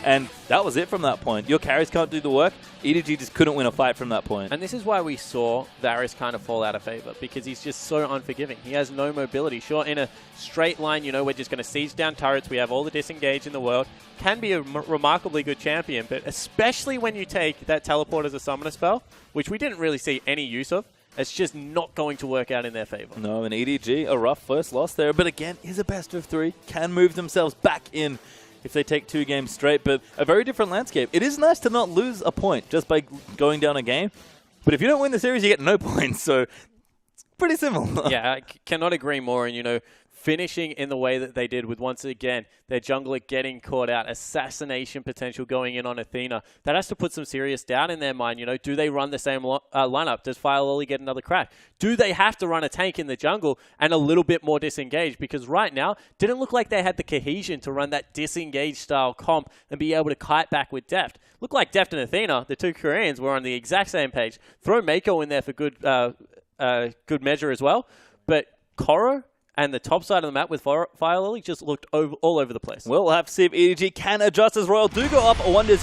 And that was it from that point. Your carries can't do the work. EDG just couldn't win a fight from that point. And this is why we saw Varus kind of fall out of favor, because he's just so unforgiving. He has no mobility. Sure, in a straight line, you know, we're just going to siege down turrets. We have all the disengage in the world. Can be a remarkably good champion, but especially when you take that teleport as a summoner spell, which we didn't really see any use of, it's just not going to work out in their favor. No, and EDG, a rough first loss there, but again, is a best of three. Can move themselves back in if they take 2 games straight, but a very different landscape. It is nice to not lose a point just by going down a game, but if you don't win the series, you get no points, so it's pretty similar. Yeah, I cannot agree more, and you know, finishing in the way that they did with, once again, their jungler getting caught out, assassination potential going in on Athena. That has to put some serious doubt in their mind. You know, do they run the same lineup? Does Firelolly get another crack? Do they have to run a tank in the jungle and a little bit more disengaged? Because right now, didn't look like they had the cohesion to run that disengaged style comp and be able to kite back with Deft. Looked like Deft and Athena, the 2 Koreans, were on the exact same page. Throw Mako in there for good measure as well. But Koro and the top side of the map with Firelolly just looked all over the place. Well, we'll have to see if EDG can adjust as Royal do go up 1-0.